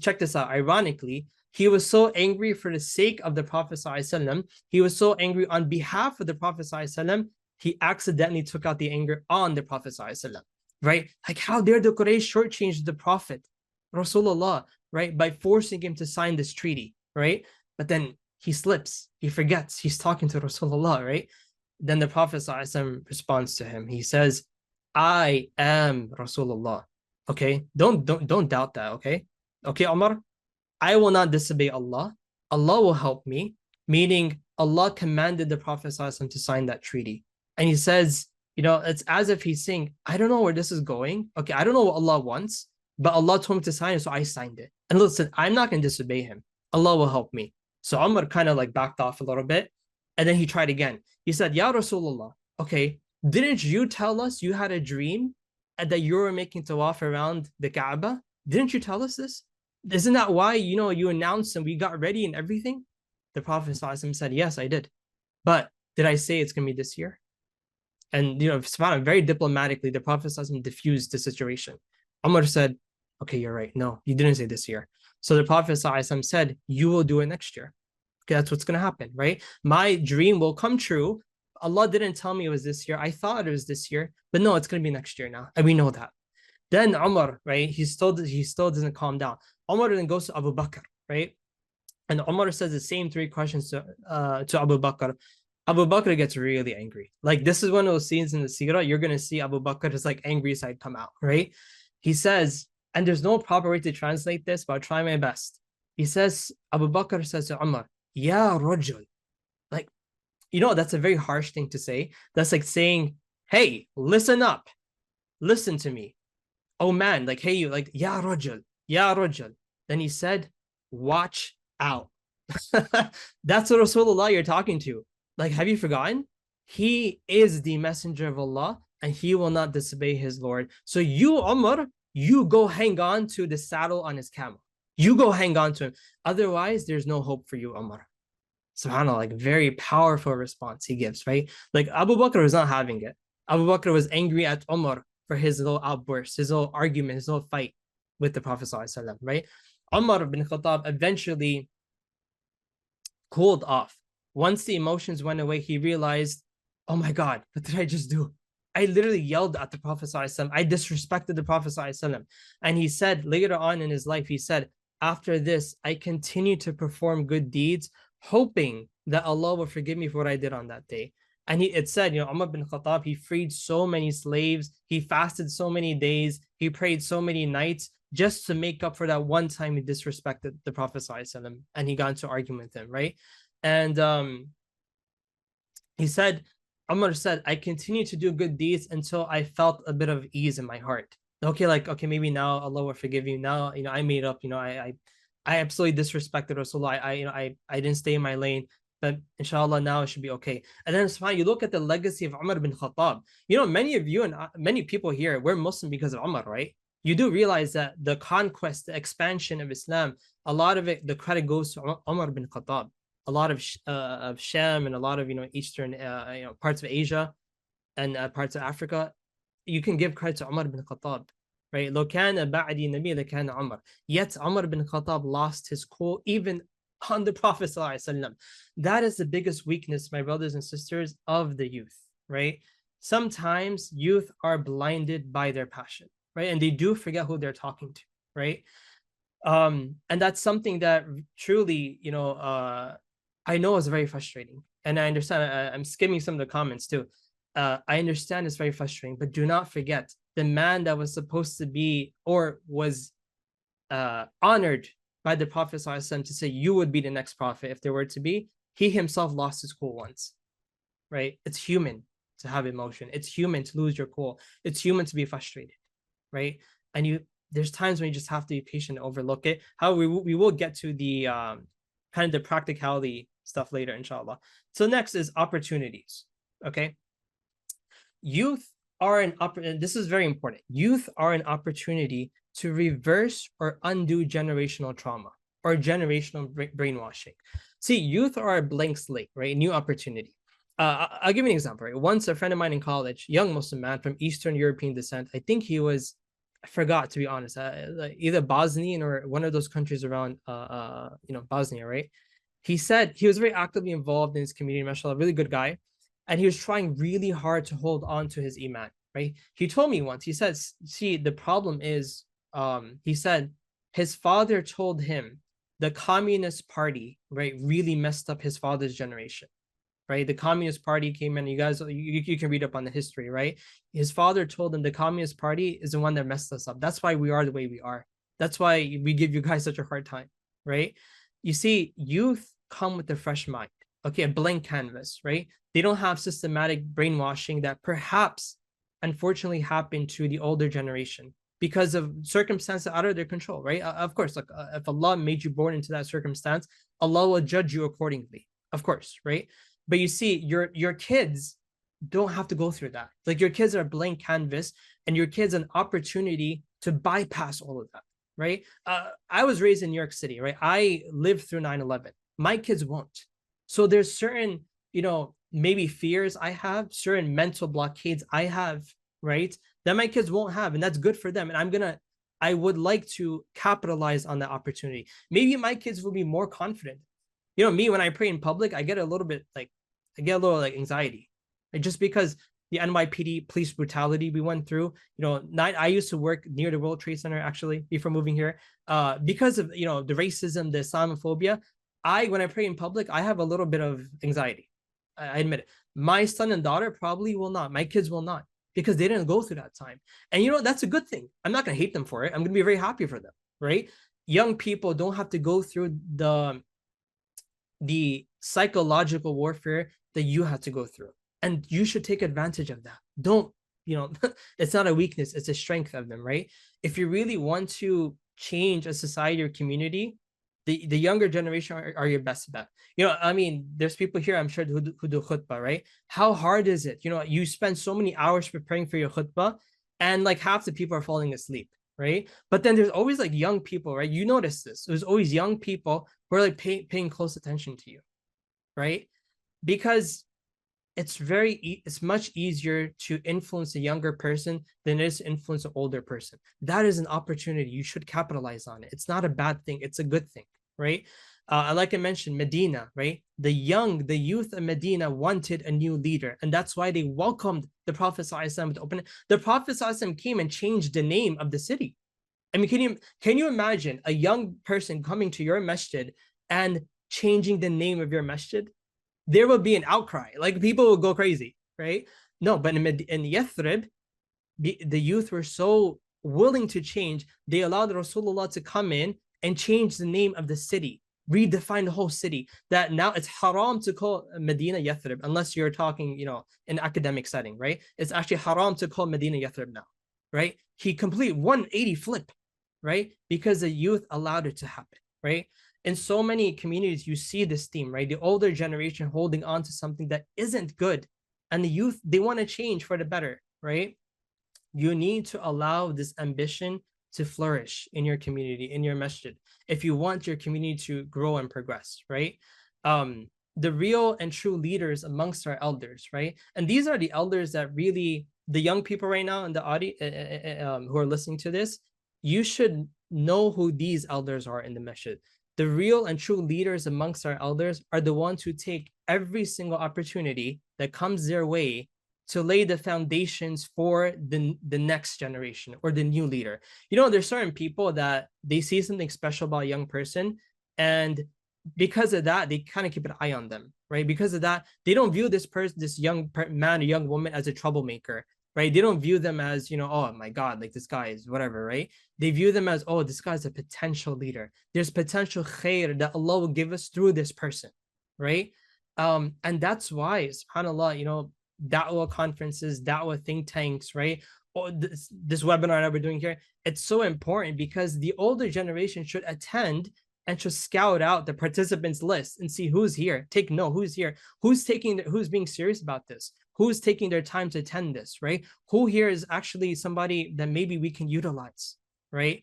[SPEAKER 1] Check this out. Ironically, he was so angry for the sake of the Prophet ﷺ. He was so angry on behalf of the Prophet ﷺ, he accidentally took out the anger on the Prophet ﷺ, right? Like, how dare the Quraysh shortchange the Prophet, Rasulullah, right? By forcing him to sign this treaty, right? But then he slips, he forgets, he's talking to Rasulullah, right? Then the Prophet ﷺ responds to him. He says, "I am Rasulullah." Okay, don't doubt that. Okay, Umar, I will not disobey Allah. Allah will help me. Meaning, Allah commanded the Prophet ﷺ to sign that treaty. And he says, it's as if he's saying, I don't know where this is going. Okay, I don't know what Allah wants, but Allah told me to sign it, so I signed it. And listen, I'm not going to disobey him. Allah will help me. So Umar kind of like backed off a little bit. And then he tried again. He said, "Ya Rasulullah, okay, didn't you tell us you had a dream and that you were making tawaf around the Kaaba? Didn't you tell us this? Isn't that why, you announced and we got ready and everything?" The Prophet ﷺ said, "Yes, I did. But did I say it's going to be this year?" And, very diplomatically, the Prophet ﷺ diffused the situation. Umar said, "Okay, you're right. No, you didn't say this year." So the Prophet ﷺ said, "You will do it next year." Okay, that's what's going to happen, right? My dream will come true. Allah didn't tell me it was this year. I thought it was this year, but no, it's going to be next year now. And we know that. Then Umar, right? He still doesn't calm down. Umar then goes to Abu Bakr, right? And Umar says the same three questions to Abu Bakr. Abu Bakr gets really angry. Like, this is one of those scenes in the seerah, you're going to see Abu Bakr's like angry side come out, right? He says, and there's no proper way to translate this, but I'll try my best. He says, Abu Bakr says to Umar, "Ya Rajul." Like, that's a very harsh thing to say. That's like saying, "Hey, listen up. Listen to me. Oh man," like, "Hey, you," like, "Ya Rajul, Ya Rajul." Then he said, "Watch out." That's what Rasulullah you're talking to. Like, have you forgotten? He is the messenger of Allah and he will not disobey his Lord. So you, Umar, you go hang on to the saddle on his camel. You go hang on to him. Otherwise, there's no hope for you, Umar. SubhanAllah, like, very powerful response he gives, right? Like, Abu Bakr was not having it. Abu Bakr was angry at Umar for his little outburst, his little argument, his little fight with the Prophet ﷺ, right? Umar bin Khattab eventually cooled off. Once the emotions went away, he realized, oh my God, what did I just do? I literally yelled at the Prophet ﷺ. I disrespected the Prophet ﷺ. And he said later on in his life, he said, "After this, I continue to perform good deeds, hoping that Allah will forgive me for what I did on that day." And it said, Umar bin Khattab, he freed so many slaves, he fasted so many days, he prayed so many nights just to make up for that one time he disrespected the Prophet ﷺ, and he got into argument with him, right? And he said, Umar said, I continued to do good deeds until I felt a bit of ease in my heart. Okay, like, okay, maybe now Allah will forgive you. Now, I made up, I absolutely disrespected Rasulullah. I didn't stay in my lane, but inshallah now it should be okay. And then it's fine. You look at the legacy of Umar bin Khattab. Many of you and many people here, we're Muslim because of Umar, right? You do realize that the conquest, the expansion of Islam, a lot of it, the credit goes to Umar bin Khattab. A lot of Sham and a lot of eastern parts of Asia and parts of Africa, you can give credit to Umar bin Khattab, right? لو كان بعدي نبي لكان عمر. Yet Umar bin Khattab lost his cool even on the Prophet ﷺ. That is the biggest weakness, my brothers and sisters, of the youth, right? Sometimes youth are blinded by their passion, right? And they do forget who they're talking to, right? And that's something that truly, I know is very frustrating. And I understand, I'm skimming some of the comments too. I understand it's very frustrating, but do not forget the man that was supposed to be or was honored by the Prophet ﷺ to say you would be the next prophet if there were to be, he himself lost his cool once, right? It's human to have emotion. It's human to lose your cool. It's human to be frustrated, right? And there's times when you just have to be patient and overlook it. However, we will get to the kind of the practicality stuff later, inshallah. So next is opportunities. Okay. Youth are this is very important. Youth are an opportunity to reverse or undo generational trauma or generational brainwashing. See, youth are a blank slate, right? New opportunity. I'll give you an example, right? Once a friend of mine in college, young Muslim man from Eastern European descent, I think he was, I forgot to be honest, either Bosnian or one of those countries around, Bosnia, right? He said he was very actively involved in his community, mashallah, really good guy. And he was trying really hard to hold on to his iman, right? He told me once, he said, see, the problem is, he said his father told him the Communist Party, right, really messed up his father's generation, right? The Communist Party came in, you guys, you can read up on the history, right? His father told him the Communist Party is the one that messed us up. That's why we are the way we are. That's why we give you guys such a hard time, right? You see, youth come with a fresh mind, okay, a blank canvas, right? They don't have systematic brainwashing that perhaps, unfortunately, happened to the older generation because of circumstances out of their control, right? Of course, like if Allah made you born into that circumstance, Allah will judge you accordingly, of course, right? But you see, your kids don't have to go through that. Like your kids are a blank canvas, and your kids an opportunity to bypass all of that, right? I was raised in New York City, right? I lived through 9/11. My kids won't. So there's certain, maybe fears I have, certain mental blockades I have, right? That my kids won't have, and that's good for them. And I would like to capitalize on that opportunity. Maybe my kids will be more confident. Me, when I pray in public, I get a little anxiety, like, just because the NYPD police brutality we went through. I used to work near the World Trade Center actually before moving here. Because of the racism, the Islamophobia, when I pray in public, I have a little bit of anxiety. I admit it. My son and daughter probably will not. My kids will not, because they didn't go through that time. And that's a good thing. I'm not going to hate them for it. I'm going to be very happy for them, right? Young people don't have to go through the psychological warfare that you had to go through. And you should take advantage of that. Don't, it's not a weakness, it's a strength of them, right? If you really want to change a society or community, the younger generation are your best bet. There's people here, I'm sure, who do khutbah, right? How hard is it? You spend so many hours preparing for your khutbah, and like half the people are falling asleep, right? But then there's always like young people, right? You notice this. There's always young people who are like paying close attention to you, right? Because it's much easier to influence a younger person than it is to influence an older person. That is an opportunity. You should capitalize on it. It's not a bad thing. It's a good thing, right? Like I mentioned, Medina, right? The youth of Medina wanted a new leader, and that's why they welcomed the Prophet ﷺ with open. The Prophet ﷺ came and changed the name of the city. I mean, can you imagine a young person coming to your masjid and changing the name of your masjid? there will be an outcry. Like people will go crazy, right? No, but in Yathrib, the youth were so willing to change, they allowed Rasulullah to come in and change the name of the city, redefine the whole city. That now it's haram to call Medina Yathrib unless you're talking, in academic setting, right? It's actually haram to call Medina Yathrib now, right? He complete 180 flip, right? Because the youth allowed it to happen, right? In so many communities, you see this theme, right? The older generation holding on to something that isn't good, and the youth, they want to change for the better, right? You need to allow this ambition to flourish in your community, in your masjid, if you want your community to grow and progress, right? The real and true leaders amongst our elders, right? And these are the elders that really, the young people right now in the audience who are listening to this, you should know who these elders are in the masjid. The real and true leaders amongst our elders are the ones who take every single opportunity that comes their way to lay the foundations for the next generation or the new leader. There's certain people that they see something special about a young person, and because of that, they kind of keep an eye on them, right? Because of that, they don't view this person, this young man or young woman, as a troublemaker, right? They don't view them as, oh my God, like this guy is whatever, right? They view them as, oh, this guy's a potential leader. There's potential khair that Allah will give us through this person, right? And that's why, subhanAllah, Dawah conferences, Dawah think tanks, right? Or this webinar that we're doing here, it's so important because the older generation should attend and should scout out the participants list and see who's here. Take note, who's here, who's being serious about this, who's taking their time to attend this, right? Who here is actually somebody that maybe we can utilize, right?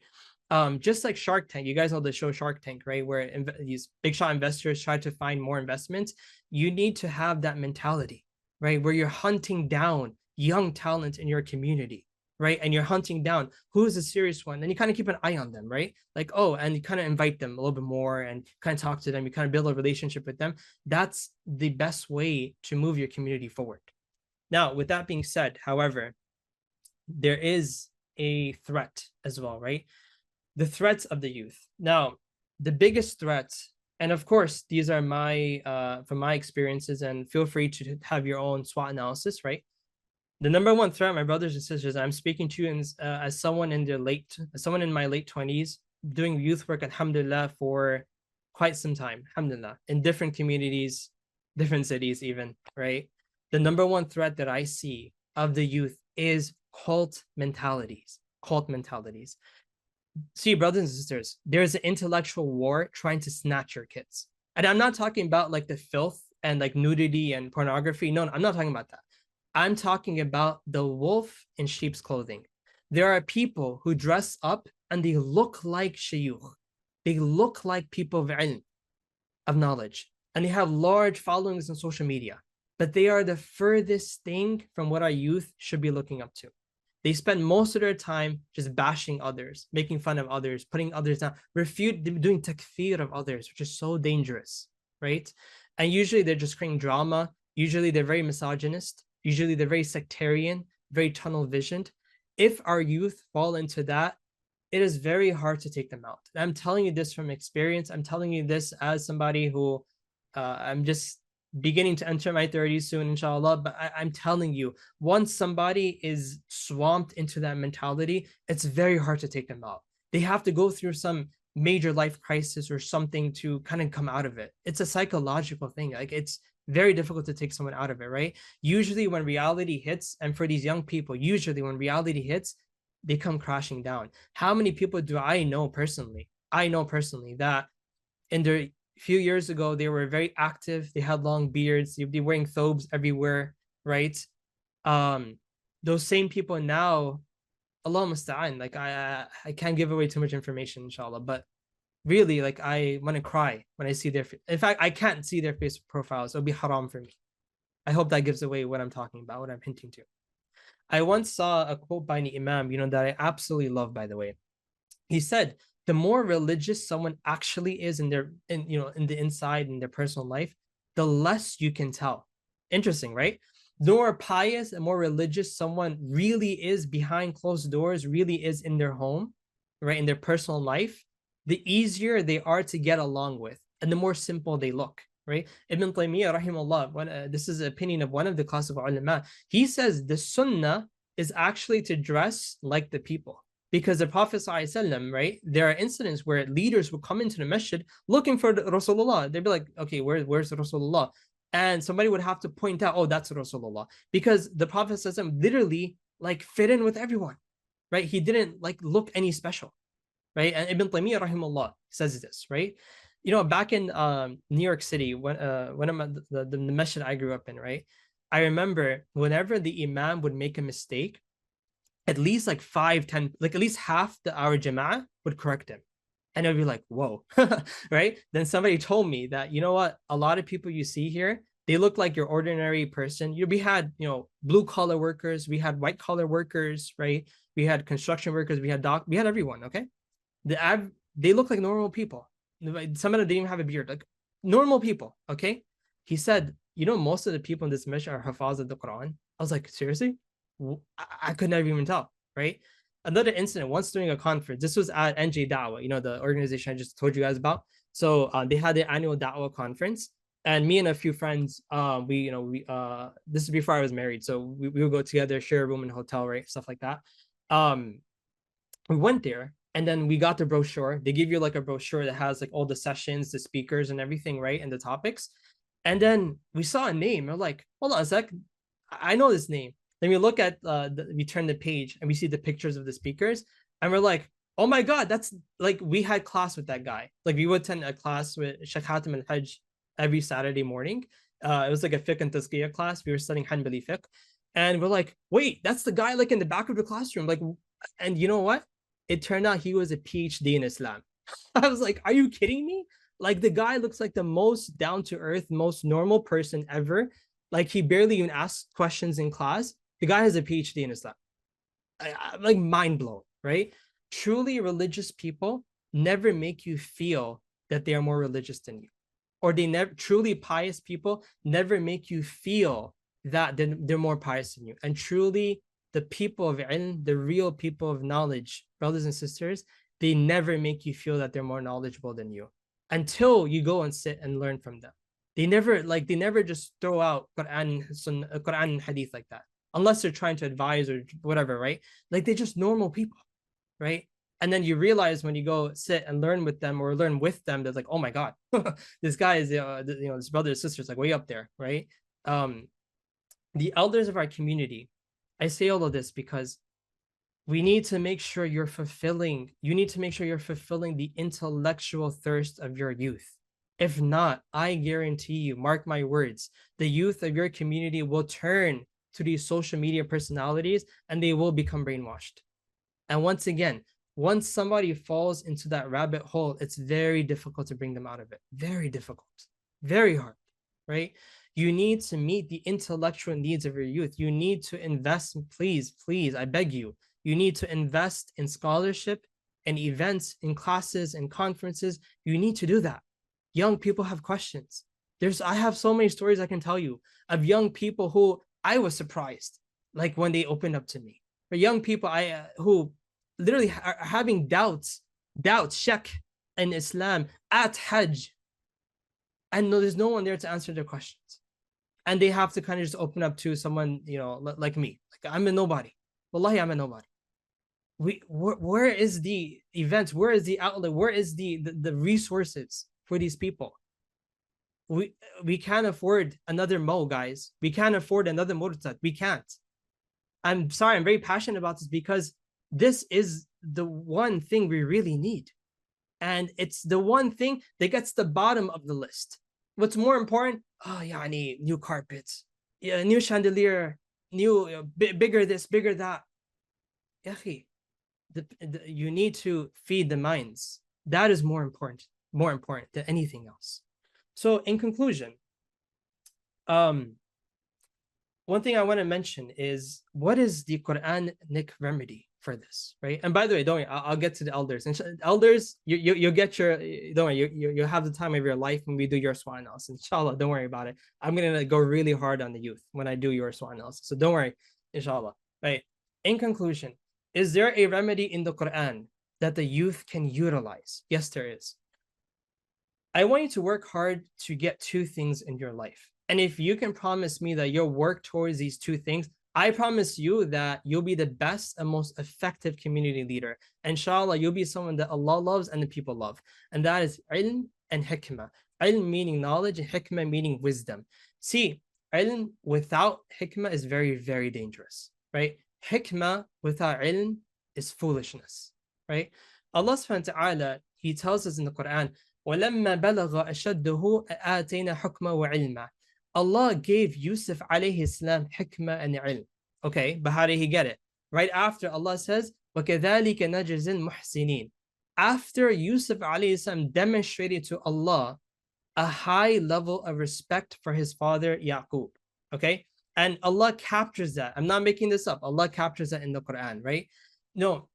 [SPEAKER 1] Just like Shark Tank, you guys know the show Shark Tank, right? Where these big shot investors try to find more investments. You need to have that mentality, right? Where you're hunting down young talent in your community, right? And you're hunting down who's a serious one. And you kind of keep an eye on them, right? Like, oh, and you kind of invite them a little bit more and kind of talk to them. You kind of build a relationship with them. That's the best way to move your community forward. Now, with that being said, however, there is a threat as well, right? The threats of the youth. Now, the biggest threats, and of course, these are from my experiences, and feel free to have your own SWOT analysis, right? The number one threat, my brothers and sisters, I'm speaking to you as someone in my late 20s, doing youth work, alhamdulillah, for quite some time, alhamdulillah, in different communities, different cities even, right? The number one threat that I see of the youth is cult mentalities. See, brothers and sisters, there's an intellectual war trying to snatch your kids. And I'm not talking about like the filth and like nudity and pornography. No, I'm not talking about that. I'm talking about the wolf in sheep's clothing. There are people who dress up and they look like shayukh. They look like people of ilm, of knowledge, and they have large followings on social media, but they are the furthest thing from what our youth should be looking up to. They spend most of their time just bashing others, making fun of others, putting others down, doing takfir of others, which is so dangerous, right? And usually they're just creating drama. Usually they're very misogynist. Usually they're very sectarian, very tunnel visioned. If our youth fall into that, it is very hard to take them out. And I'm telling you this from experience. I'm telling you this as somebody who I'm just beginning to enter my 30s soon, inshallah. But I'm telling you, once somebody is swamped into that mentality, it's very hard to take them out. They have to go through some major life crisis or something to kind of come out of it. It's a psychological thing. Like, it's very difficult to take someone out of it, right? Usually when reality hits, and for these young people, usually when reality hits, they come crashing down. How many people do I know personally? I know personally that in their few years ago, they were very active. They had long beards. They'd be wearing thobes everywhere, right? Those same people now, Allah musta'an, like I can't give away too much information, inshallah, but really, like, I want to cry when I see in fact, I can't see their Facebook profiles. It'll be haram for me. I hope that gives away what I'm talking about, what I'm hinting to. I once saw a quote by an imam, that I absolutely love, by the way. He said, the more religious someone actually is in the inside, in their personal life, the less you can tell. Interesting, right? The more pious and more religious someone really is behind closed doors, really is in their home, right, in their personal life, the easier they are to get along with and the more simple they look, right? Ibn Taymiyyah, rahimahullah, this is the opinion of one of the class of ulama. He says the sunnah is actually to dress like the people. Because the Prophet ﷺ, right, there are incidents where leaders would come into the masjid looking for Rasulullah. They'd be like, okay, where's Rasulullah? And somebody would have to point out, oh, that's Rasulullah. Because the Prophet ﷺ literally like fit in with everyone, right? He didn't like look any special, right? And Ibn Taymiyyah, rahimahullah, says this, right? You know, back in New York City, when I'm at the masjid I grew up in, right? I remember whenever the imam would make a mistake, at least like 5, 10, like at least half our jama'ah would correct him. And it would be like, whoa, right? Then somebody told me that, you know what? A lot of people you see here, they look like your ordinary person. We had, blue collar workers, we had white collar workers, right? We had construction workers, we had everyone, okay? They look like normal people. Some of them didn't even have a beard, like normal people, okay? He said, most of the people in this mission are hafaz of the Quran. I was like, seriously? I could never even tell, right? Another incident, once during a conference, this was at WNY Dawah, the organization I just told you guys about. So they had the annual Dawah conference, and me and a few friends, this is before I was married, so we would go together, share a room in a hotel, right? Stuff like that. We went there, and then we got the brochure. They give you like a brochure that has like all the sessions, the speakers, and everything, right? And the topics. And then we saw a name. We're like, hold on a sec, I know this name. Then we look at we turn the page and we see the pictures of the speakers, and we're like, oh my god, that's like we had class with that guy. Like we would attend a class with Sheikh Hatem al-Hajj every Saturday morning. It was like a fiqh and tazkiyah class. We were studying Hanbali fiqh, and we're like, wait, that's the guy like in the back of the classroom. Like, and you know what? It turned out he was a PhD in Islam. I was like, are you kidding me? Like the guy looks like the most down to earth, most normal person ever. Like he barely even asks questions in class. The guy has a PhD in Islam. I'm like mind blown, right? Truly religious people never make you feel that they are more religious than you, or they never truly pious people never make you feel that they're more pious than you. And truly, the people of ilm, the real people of knowledge, brothers and sisters, they never make you feel that they're more knowledgeable than you until you go and sit and learn from them. They never just throw out Quran and Hadith like that, unless they're trying to advise or whatever, right? Like they're just normal people, right? And then you realize when you go sit and learn with them or learn with them, they're like, oh my god, this guy is this brother or sister is like way up there, right? The elders of our community, I say all of this because we need to make sure you need to make sure you're fulfilling the intellectual thirst of your youth. If not, I guarantee you, mark my words, the youth of your community will turn to these social media personalities and they will become brainwashed. And once again, once somebody falls into that rabbit hole, it's very difficult to bring them out of it. Very difficult, very hard, right? You need to meet the intellectual needs of your youth. You need to invest, please, I beg you, you need to invest in scholarship and events, in classes and conferences. You need to do that. Young people have questions. I have so many stories I can tell you of young people who I was surprised, like when they opened up to me. For young people who literally are having doubts, shak in Islam at Hajj, and there's no one there to answer their questions. And they have to kind of just open up to someone, like me. Like I'm a nobody. Wallahi, I'm a nobody. Where is the events? Where is the outlet? Where is the resources for these people? We can't afford another Mo, guys. We can't afford another Murtad. We can't. I'm sorry, I'm very passionate about this because this is the one thing we really need. And it's the one thing that gets the bottom of the list. What's more important? Oh, yeah, I need new carpets, yeah, new chandelier, new bigger this, bigger that. Yahi, you need to feed the minds. That is more important than anything else. So in conclusion, one thing I want to mention is what is the Quranic remedy for this, right? And by the way, don't worry, I'll get to the elders. And elders, you'll get your, don't worry, you'll have the time of your life when we do your SWOT analysis. Inshallah, don't worry about it. I'm gonna go really hard on the youth when I do your SWOT analysis. So don't worry, inshallah, right? In conclusion, is there a remedy in the Quran that the youth can utilize? Yes, there is. I want you to work hard to get two things in your life. And if you can promise me that you'll work towards these two things, I promise you that you'll be the best and most effective community leader. Inshallah, you'll be someone that Allah loves and the people love. And that is ilm and hikmah. Ilm meaning knowledge and hikmah meaning wisdom. See, ilm without hikmah is very, very dangerous, right? Hikmah without ilm is foolishness, right? Allah subhanahu wa ta'ala, He tells us in the Quran, وَلَمَّا بَلَغَ أَشَدُّهُ آتَيْنَا حُكْمًا وَعِلْمًا. Allah gave Yusuf alayhi salam hikmah and ilm. Okay, but how did he get it? Right after Allah says, وَكَذَلِكَ نَجْزِي الْمُحْسِنِينَ. After Yusuf alayhi salam demonstrated to Allah a high level of respect for his father Yaqub. Okay, and Allah captures that. I'm not making this up. Allah captures that in the Quran, right? No,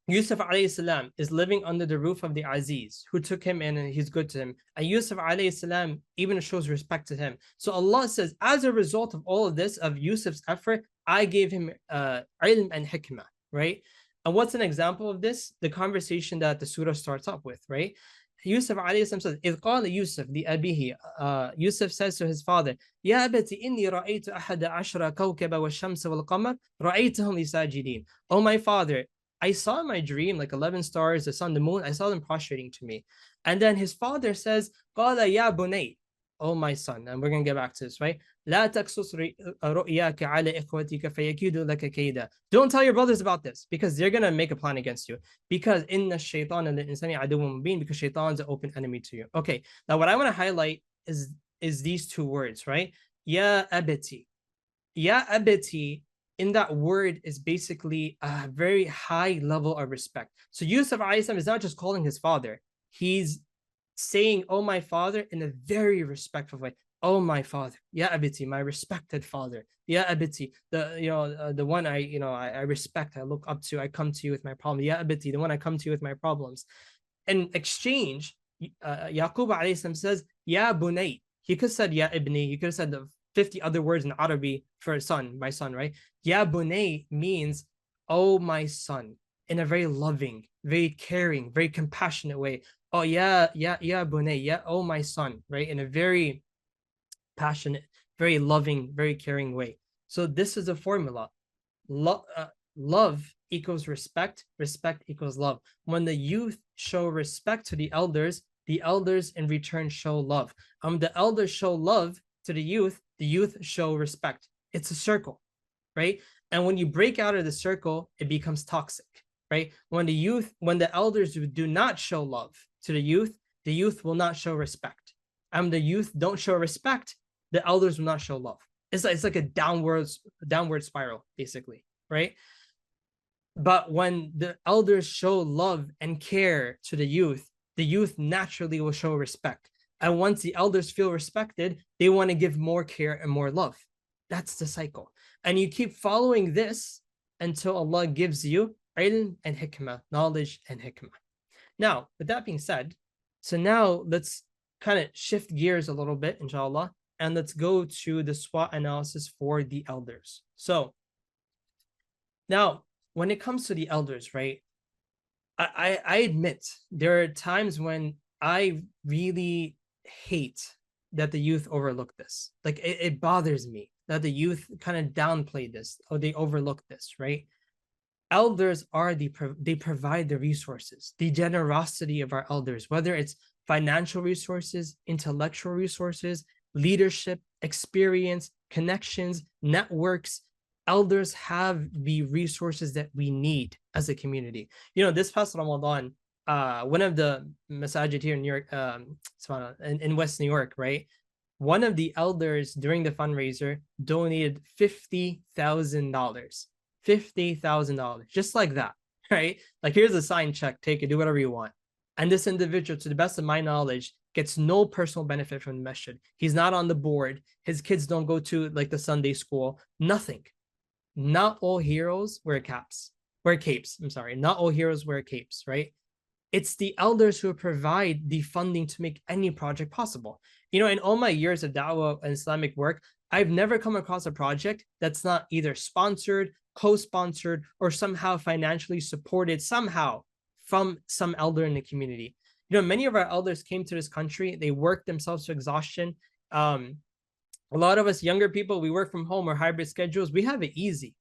[SPEAKER 1] Yusuf alayhi salam is living under the roof of the Aziz, who took him in and he's good to him. And Yusuf alayhi salam even shows respect to him. So Allah says, as a result of all of this, of Yusuf's effort, I gave him ilm and hikmah, right? And what's an example of this? The conversation that the surah starts up with, right? Yusuf alayhi salam says, إِذْ قَالَ Yusuf لِأَبِيهِ. Yusuf says to his father, يَا أَبَتِ إِنِّي رَأَيْتُ أَحَدَ عَشْرَ كَوْكَبَ وَالشَّمْسَ وَالْقَمَرَ رَأَيْتُهُمْ لِسَاجِدِينَ. Oh my father, I saw in my dream like 11 stars, the sun, the moon, I saw them prostrating to me. And then his father says, قَالَ يَا بُنَيْ. Oh my son, and we're going to get back to this, right? لا تقصص رؤياك على إخوتك فيكيدوا لك كيدا. Don't tell your brothers about this because they're going to make a plan against you. Because إن الشيطان للإنسان عدو مبين, because shaitan's an open enemy to you. Okay, now what I want to highlight is these two words, right? Ya abati. Ya abati, in that word is basically a very high level of respect. So Yusuf alayhi is not just calling his father. He's saying, oh, my father, in a very respectful way. Oh, my father, ya abiti, my respected father, ya abiti, the one I respect, I look up to, I come to you with my problem, ya abiti, the one I come to you with my problems. In exchange, Yaqub alayhi salam says, ya bunay. He could have said ya ibni, he could have said the 50 other words in Arabic for a son, my son, right? Ya bunay means, oh, my son, in a very loving, very caring, very compassionate way. Oh, ya bunay, yeah, oh, my son, right? In a very passionate, very loving, very caring way. So this is a formula. Love equals respect, respect equals love. When the youth show respect to the elders in return show love. The elders show love to the youth show respect. It's a circle, right? And when you break out of the circle, it becomes toxic, right? When the elders do not show love to the youth will not show respect. And the youth don't show respect, the elders will not show love. It's like a downward spiral, basically, right? But when the elders show love and care to the youth naturally will show respect. And once the elders feel respected, they want to give more care and more love. That's the cycle. And you keep following this until Allah gives you ilm and hikmah, knowledge and hikmah. Now, with that being said, so now let's kind of shift gears a little bit, inshallah, and let's go to the SWOT analysis for the elders. So now, when it comes to the elders, right, I admit there are times when I really hate that the youth overlook this. Like it bothers me that the youth kind of downplay this or they overlook this, right? Elders are they provide the resources, the generosity of our elders, whether it's financial resources, intellectual resources, leadership, experience, connections, networks. Elders have the resources that we need as a community. This past Ramadan, one of the masajid here in New York, in West New York, right? One of the elders during the fundraiser donated $50,000. $50,000, just like that, right? Like, here's a signed check, take it, do whatever you want. And this individual, to the best of my knowledge, gets no personal benefit from the masjid. He's not on the board. His kids don't go to like the Sunday school, nothing. Not all heroes wear capes. Not all heroes wear capes, right? It's the elders who provide the funding to make any project possible. In all my years of da'wah and Islamic work, I've never come across a project that's not either sponsored, co-sponsored, or somehow financially supported somehow from some elder in the community. Many of our elders came to this country. They worked themselves to exhaustion. A lot of us younger people, we work from home or hybrid schedules. We have it easy.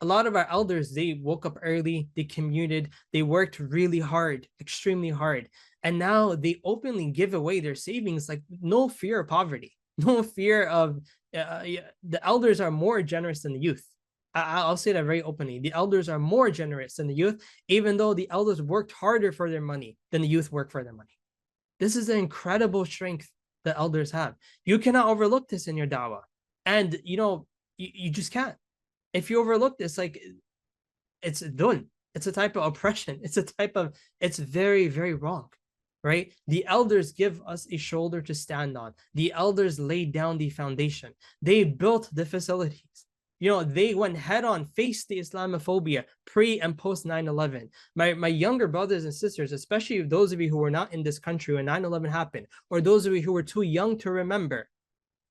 [SPEAKER 1] A lot of our elders, they woke up early, they commuted, they worked really hard, extremely hard. And now they openly give away their savings, like no fear of poverty, no fear of, the elders are more generous than the youth. I'll say that very openly. The elders are more generous than the youth, even though the elders worked harder for their money than the youth work for their money. This is an incredible strength that elders have. You cannot overlook this in your dawah. And, you just can't. If you overlook this, like, it's dun. It's a type of oppression. It's very, very wrong, right? The elders give us a shoulder to stand on. The elders laid down the foundation. They built the facilities. They went head on, faced the Islamophobia pre and post 9/11. My younger brothers and sisters, especially those of you who were not in this country when 9/11 happened, or those of you who were too young to remember,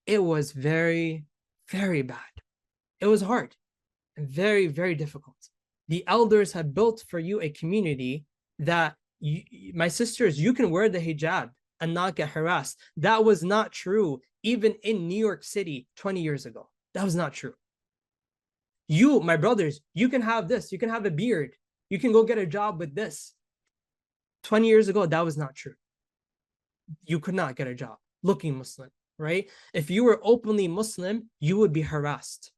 [SPEAKER 1] it was very, very bad. It was hard and very, very difficult. The elders have built for you a community that, my sisters, you can wear the hijab and not get harassed. That was not true even in New York City 20 years ago. That was not true. You, my brothers, you can have this. You can have a beard. You can go get a job with this. 20 years ago, that was not true. You could not get a job looking Muslim, right? If you were openly Muslim, you would be harassed.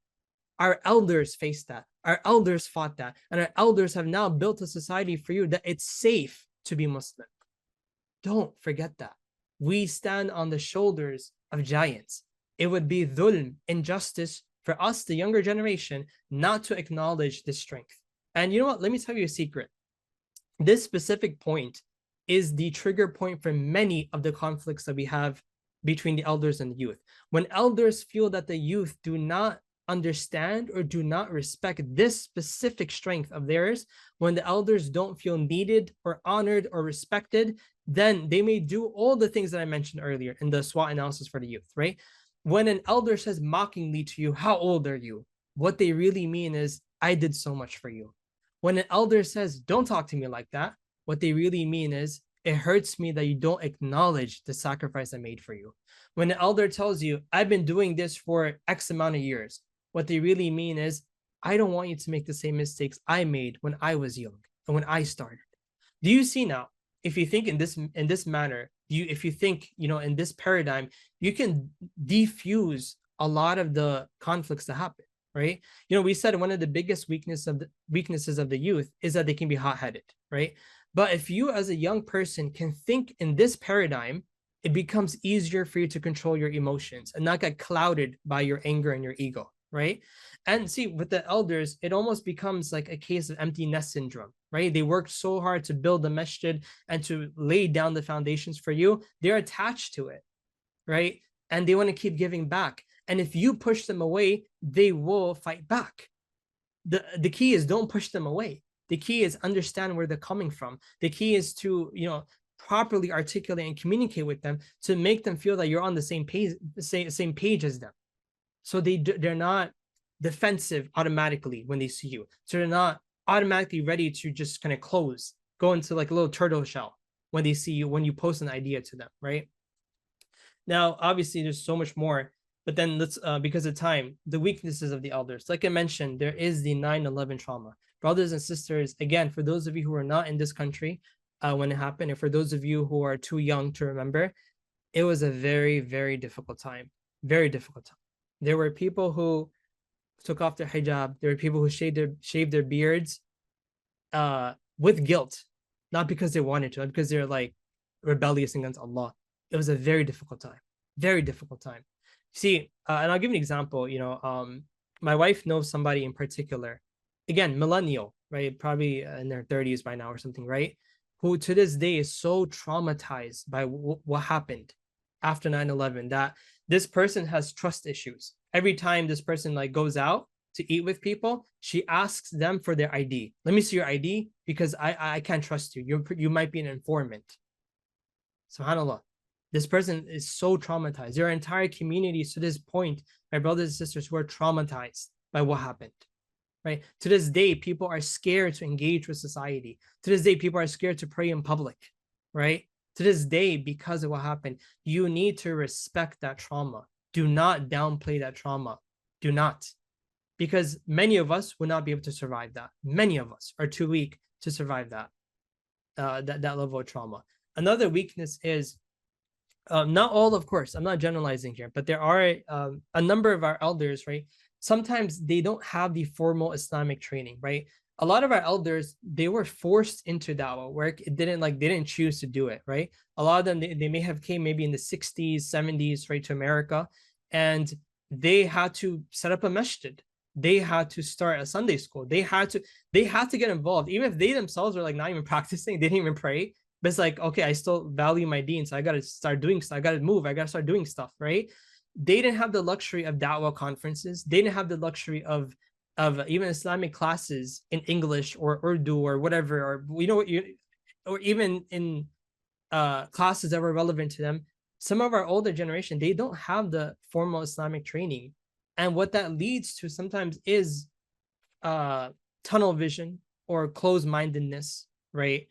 [SPEAKER 1] Our elders faced that. Our elders fought that. And our elders have now built a society for you that it's safe to be Muslim. Don't forget that. We stand on the shoulders of giants. It would be dhulm, injustice, for us, the younger generation, not to acknowledge this strength. And you know what? Let me tell you a secret. This specific point is the trigger point for many of the conflicts that we have between the elders and the youth. When elders feel that the youth do not understand or do not respect this specific strength of theirs, when the elders don't feel needed or honored or respected, then they may do all the things that I mentioned earlier in the SWOT analysis for the youth, right? When an elder says mockingly to you, "How old are you?" what they really mean is, "I did so much for you." When an elder says, "Don't talk to me like that," what they really mean is, "It hurts me that you don't acknowledge the sacrifice I made for you." When an elder tells you, "I've been doing this for X amount of years," what they really mean is, "I don't want you to make the same mistakes I made when I was young and when I started." Do you see now? If you think in this manner, if you think, in this paradigm, you can defuse a lot of the conflicts that happen, right? We said one of the biggest weaknesses of the youth is that they can be hot-headed, right? But if you as a young person can think in this paradigm, it becomes easier for you to control your emotions and not get clouded by your anger and your ego, right? And see, with the elders, it almost becomes like a case of empty nest syndrome, right? They worked so hard to build the masjid and to lay down the foundations for you. They're attached to it, right? And they want to keep giving back. And if you push them away, they will fight back. The key is don't push them away. The key is understand where they're coming from. The key is to, properly articulate and communicate with them to make them feel that you're on the same page as them. So they're not defensive automatically when they see you. So they're not automatically ready to just kind of go into like a little turtle shell when they see you, when you post an idea to them, right? Now, obviously, there's so much more, but then let's, because of time, the weaknesses of the elders. Like I mentioned, there is the 9/11 trauma. Brothers and sisters, again, for those of you who are not in this country when it happened, and for those of you who are too young to remember, it was a very, very difficult time. Very difficult time. There were people who took off their hijab. There were people who shaved their beards with guilt, not because they wanted to, not because they're like rebellious against Allah. It was a very difficult time. Very difficult time. See, and I'll give you an example. My wife knows somebody in particular, again, millennial, right? Probably in their 30s by now or something, right? Who to this day is so traumatized by what happened after 9/11 that this person has trust issues. Every time this person like goes out to eat with people, she asks them for their ID. Let me see your ID because I can't trust you. You might be an informant. SubhanAllah. This person is so traumatized. There are entire communities to this point, my brothers and sisters, who are traumatized by what happened. Right? To this day, people are scared to engage with society. To this day, people are scared to pray in public. Right? To to this day, because of what happened, you need to respect that trauma. Do not downplay that trauma. Do not. Because many of us will not be able to survive that. Many of us are too weak to survive that, that level of trauma. Another weakness is, not all, of course, I'm not generalizing here, but there are a number of our elders, right? Sometimes they don't have the formal Islamic training, right? A lot of our elders, they were forced into dawah work. It didn't like, they didn't choose to do it, right? A lot of them, they may have came maybe in the 60s, 70s, right, to America, and they had to set up a masjid. They had to start a Sunday school. They had to get involved, even if they themselves were like not even practicing, they didn't even pray. But it's like, okay, I still value my deen, so I got to start doing stuff. I got to move. I got to start doing stuff, right? They didn't have the luxury of da'wah conferences. They didn't have the luxury of even Islamic classes in English or Urdu or whatever, or or even in classes that were relevant to them. Some of our older generation, they don't have the formal Islamic training, and what that leads to sometimes is tunnel vision or closed-mindedness, right?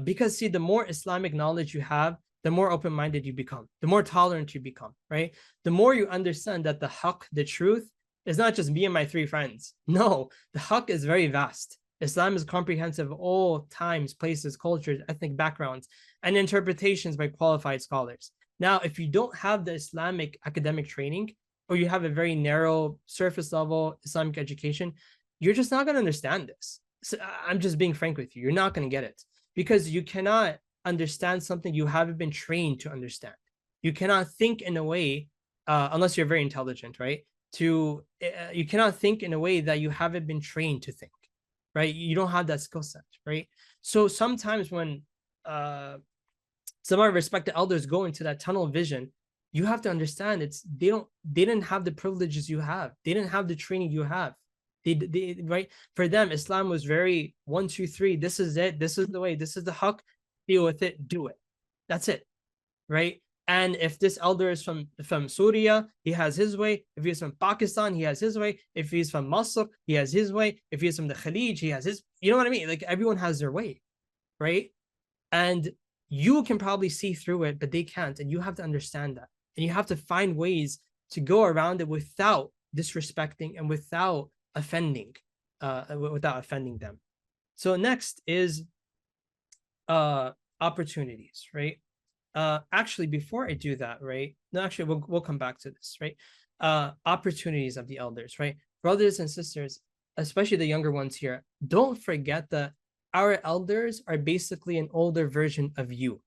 [SPEAKER 1] Because see, the more Islamic knowledge you have, the more open-minded you become, the more tolerant you become, right? The more you understand that the haqq, the truth, is not just me and my three friends. No, the haqq is very vast. Islam is comprehensive of all times, places, cultures, ethnic backgrounds, and interpretations by qualified scholars. Now, if you don't have the Islamic academic training, or you have a very narrow surface level Islamic education, you're just not going to understand this. So I'm just being frank with you. You're not going to get it, because you cannot understand something you haven't been trained to understand. You cannot think in a way, unless you're very intelligent, right? You cannot think in a way that you haven't been trained to think, right? You don't have that skill set, right? So sometimes when some of our respected elders go into that tunnel vision, you have to understand they didn't have the privileges you have. They didn't have the training you have. They right, for them, Islam was very 1, 2, 3. This is it. This is the way. This is the haqq. Deal with it. Do it. That's it, right? And if this elder is from Syria, he has his way. If he's from Pakistan, he has his way. If he's from Masr, he has his way. If he's from the Khalij, he has his. You know what I mean? Like, everyone has their way, right? And you can probably see through it, but they can't. And you have to understand that. And you have to find ways to go around it without disrespecting and without offending them. So next is opportunities, right? Actually, before I do that, right? No, actually, we'll come back to this, right? Opportunities of the elders, right? Brothers and sisters, especially the younger ones here, don't forget that our elders are basically an older version of you.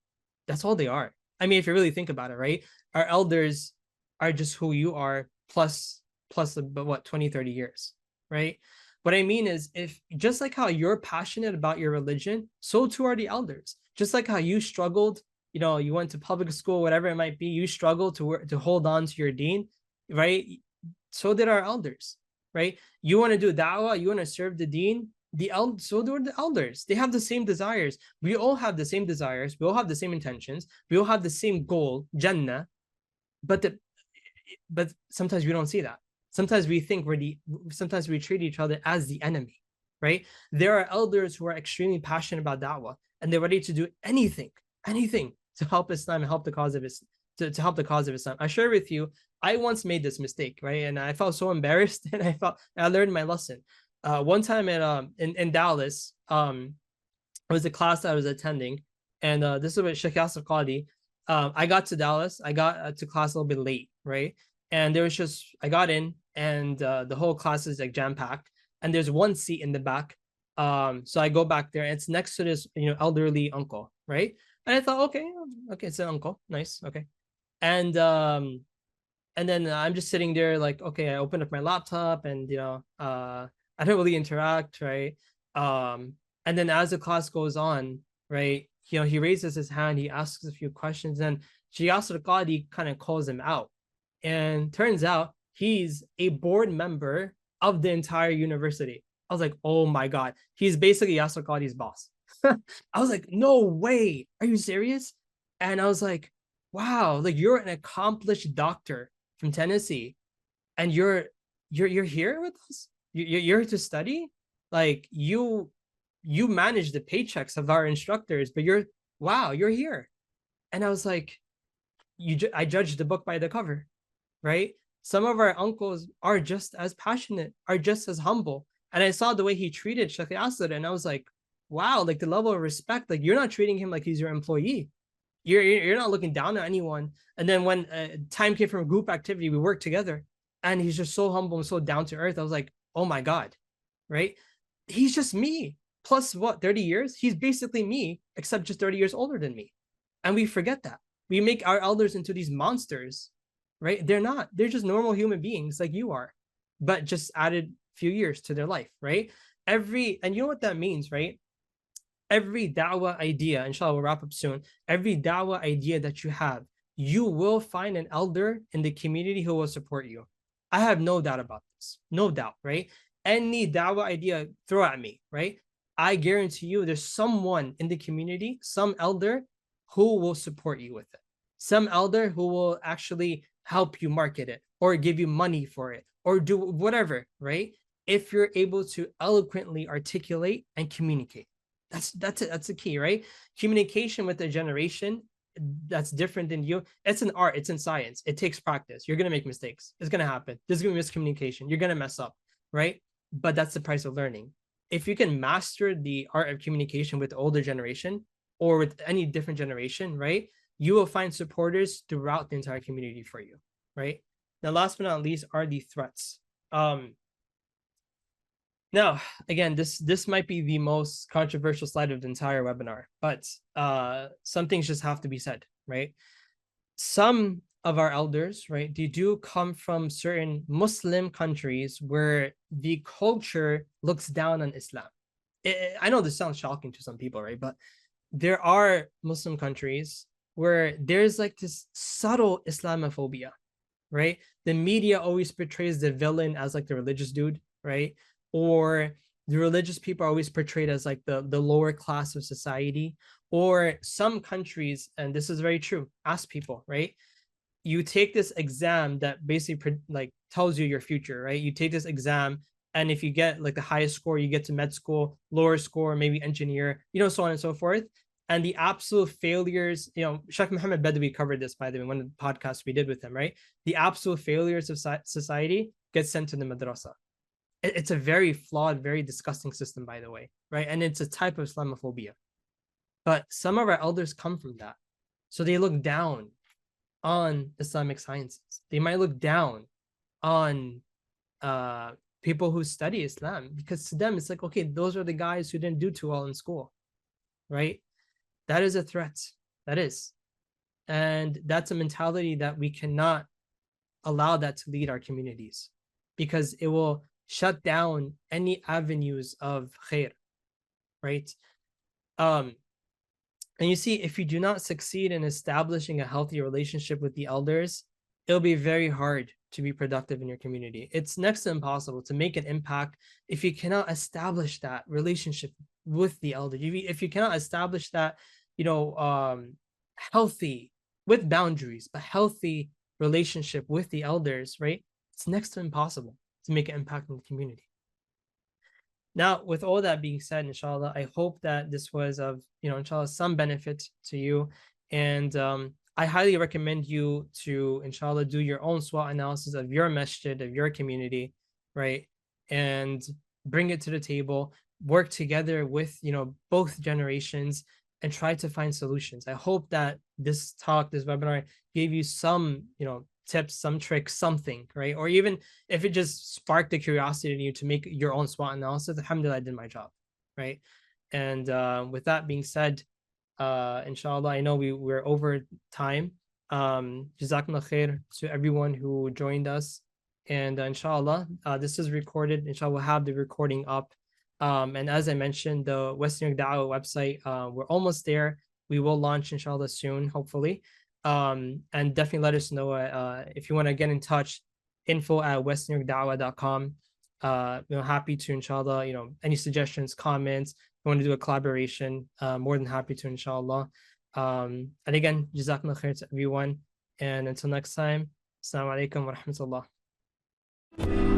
[SPEAKER 1] That's all they are. I mean, if you really think about it, right? Our elders are just who you are, plus what, 20, 30 years, right? What I mean is, if just like how you're passionate about your religion, so too are the elders. Just like how you struggled, you went to public school, whatever it might be, you struggled to hold on to your deen, right? So did our elders, right? You want to do da'wah, you want to serve the deen, so do the elders. They have the same desires. We all have the same desires. We all have the same intentions. We all have the same goal, Jannah. But sometimes we don't see that. Sometimes we think sometimes we treat each other as the enemy, right? There are elders who are extremely passionate about da'wah, and they're ready to do anything to help Islam and help the cause of Islam, to help the cause of Islam. I share with you, I once made this mistake, right? And I felt so embarrassed, and I learned my lesson. One time in Dallas, it was a class that I was attending, and this is with Sheikh Yasser Qadi. I got to Dallas. I got to class a little bit late, right? And I got in, and the whole class is like jam packed, and there's one seat in the back. So I go back there, and it's next to this elderly uncle, right? And I thought, okay, it's an uncle, nice, okay. And then I'm just sitting there, like, okay, I open up my laptop, and I don't really interact, right? And then as the class goes on, right, he raises his hand, he asks a few questions, and Yasser Qadi kind of calls him out. And turns out he's a board member of the entire university. I was like, oh my God, he's basically Yasser Qadi's boss. I was like, no way, are you serious? And I was like, wow, like, you're an accomplished doctor from Tennessee, and you're here with us? You're here to study? Like, you manage the paychecks of our instructors, but you're here. And I was like, I judged the book by the cover, right? Some of our uncles are just as passionate, are just as humble. And I saw the way he treated Sheikh Asad, and I was like, wow, like the level of respect, like you're not treating him like he's your employee. You're not looking down on anyone. And then when time came for a group activity, we worked together, and he's just so humble and so down to earth. I was like, oh my God, right? He's just me. Plus what, 30 years? He's basically me, except just 30 years older than me. And we forget that. We make our elders into these monsters, right? They're not. They're just normal human beings like you are, but just added few years to their life, right? And you know what that means, right? Every da'wah idea, inshallah, we'll wrap up soon. Every da'wah idea that you have, you will find an elder in the community who will support you. I have no doubt about this. No doubt, right? Any da'wah idea, throw at me, right? I guarantee you there's someone in the community, some elder who will support you with it. Some elder who will actually help you market it or give you money for it or do whatever, right? If you're able to eloquently articulate and communicate. That's a key, right? Communication with a generation that's different than you. It's an art, it's in science. It takes practice. You're gonna make mistakes. It's gonna happen. There's gonna be miscommunication. You're gonna mess up, right? But that's the price of learning. If you can master the art of communication with the older generation or with any different generation, right? You will find supporters throughout the entire community for you, right? Now, last but not least are the threats. Now, again, this might be the most controversial slide of the entire webinar, but some things just have to be said, right? Some of our elders, right, they do come from certain Muslim countries where the culture looks down on Islam. I know this sounds shocking to some people, right? But there are Muslim countries where there's like this subtle Islamophobia, right? The media always portrays the villain as like the religious dude, right? Or the religious people are always portrayed as like the lower class of society. Or some countries, and this is very true, ask people, right? You take this exam that basically like tells you your future, right? You take this exam, and if you get like the highest score, you get to med school, lower score, maybe engineer, so on and so forth. And the absolute failures, Sheikh Muhammad Badawi covered this, by the way, one of the podcasts we did with him, right? The absolute failures of society get sent to the madrasa. It's a very flawed, very disgusting system, by the way, right? And it's a type of Islamophobia. But some of our elders come from that. So they look down on Islamic sciences. They might look down on people who study Islam, because to them, it's like, okay, those are the guys who didn't do too well in school, right? That is a threat. That is. And that's a mentality that we cannot allow that to lead our communities, because it will shut down any avenues of khair, right? And you see, if you do not succeed in establishing a healthy relationship with the elders, it'll be very hard to be productive in your community. It's next to impossible to make an impact if you cannot establish that relationship with the elder. If you cannot establish that, healthy, with boundaries, but healthy relationship with the elders, right? It's next to impossible to make an impact in the community. Now, with all that being said, inshallah, I hope that this was of, inshallah, some benefit to you. And I highly recommend you to, inshallah, do your own SWOT analysis of your masjid, of your community, right? And bring it to the table, work together with, both generations, and try to find solutions. I hope that this webinar gave you some, tips, some tricks, something, right? Or even if it just sparked the curiosity in you to make your own SWOT analysis, alhamdulillah, I did my job, right? And with that being said, inshallah, I know we're over time. Jazakumullah khair to everyone who joined us. And inshallah, this is recorded. Inshallah, we'll have the recording up. And as I mentioned, the Western Dawah website, we're almost there. We will launch, inshallah, soon, hopefully. And definitely let us know if you want to get in touch, info@westernydawah.com. Happy to, inshallah, any suggestions, comments, if you want to do a collaboration, more than happy to, inshallah. And again, jazakumullah khair to everyone. And until next time, assalamu alaikum wa rahmatullah.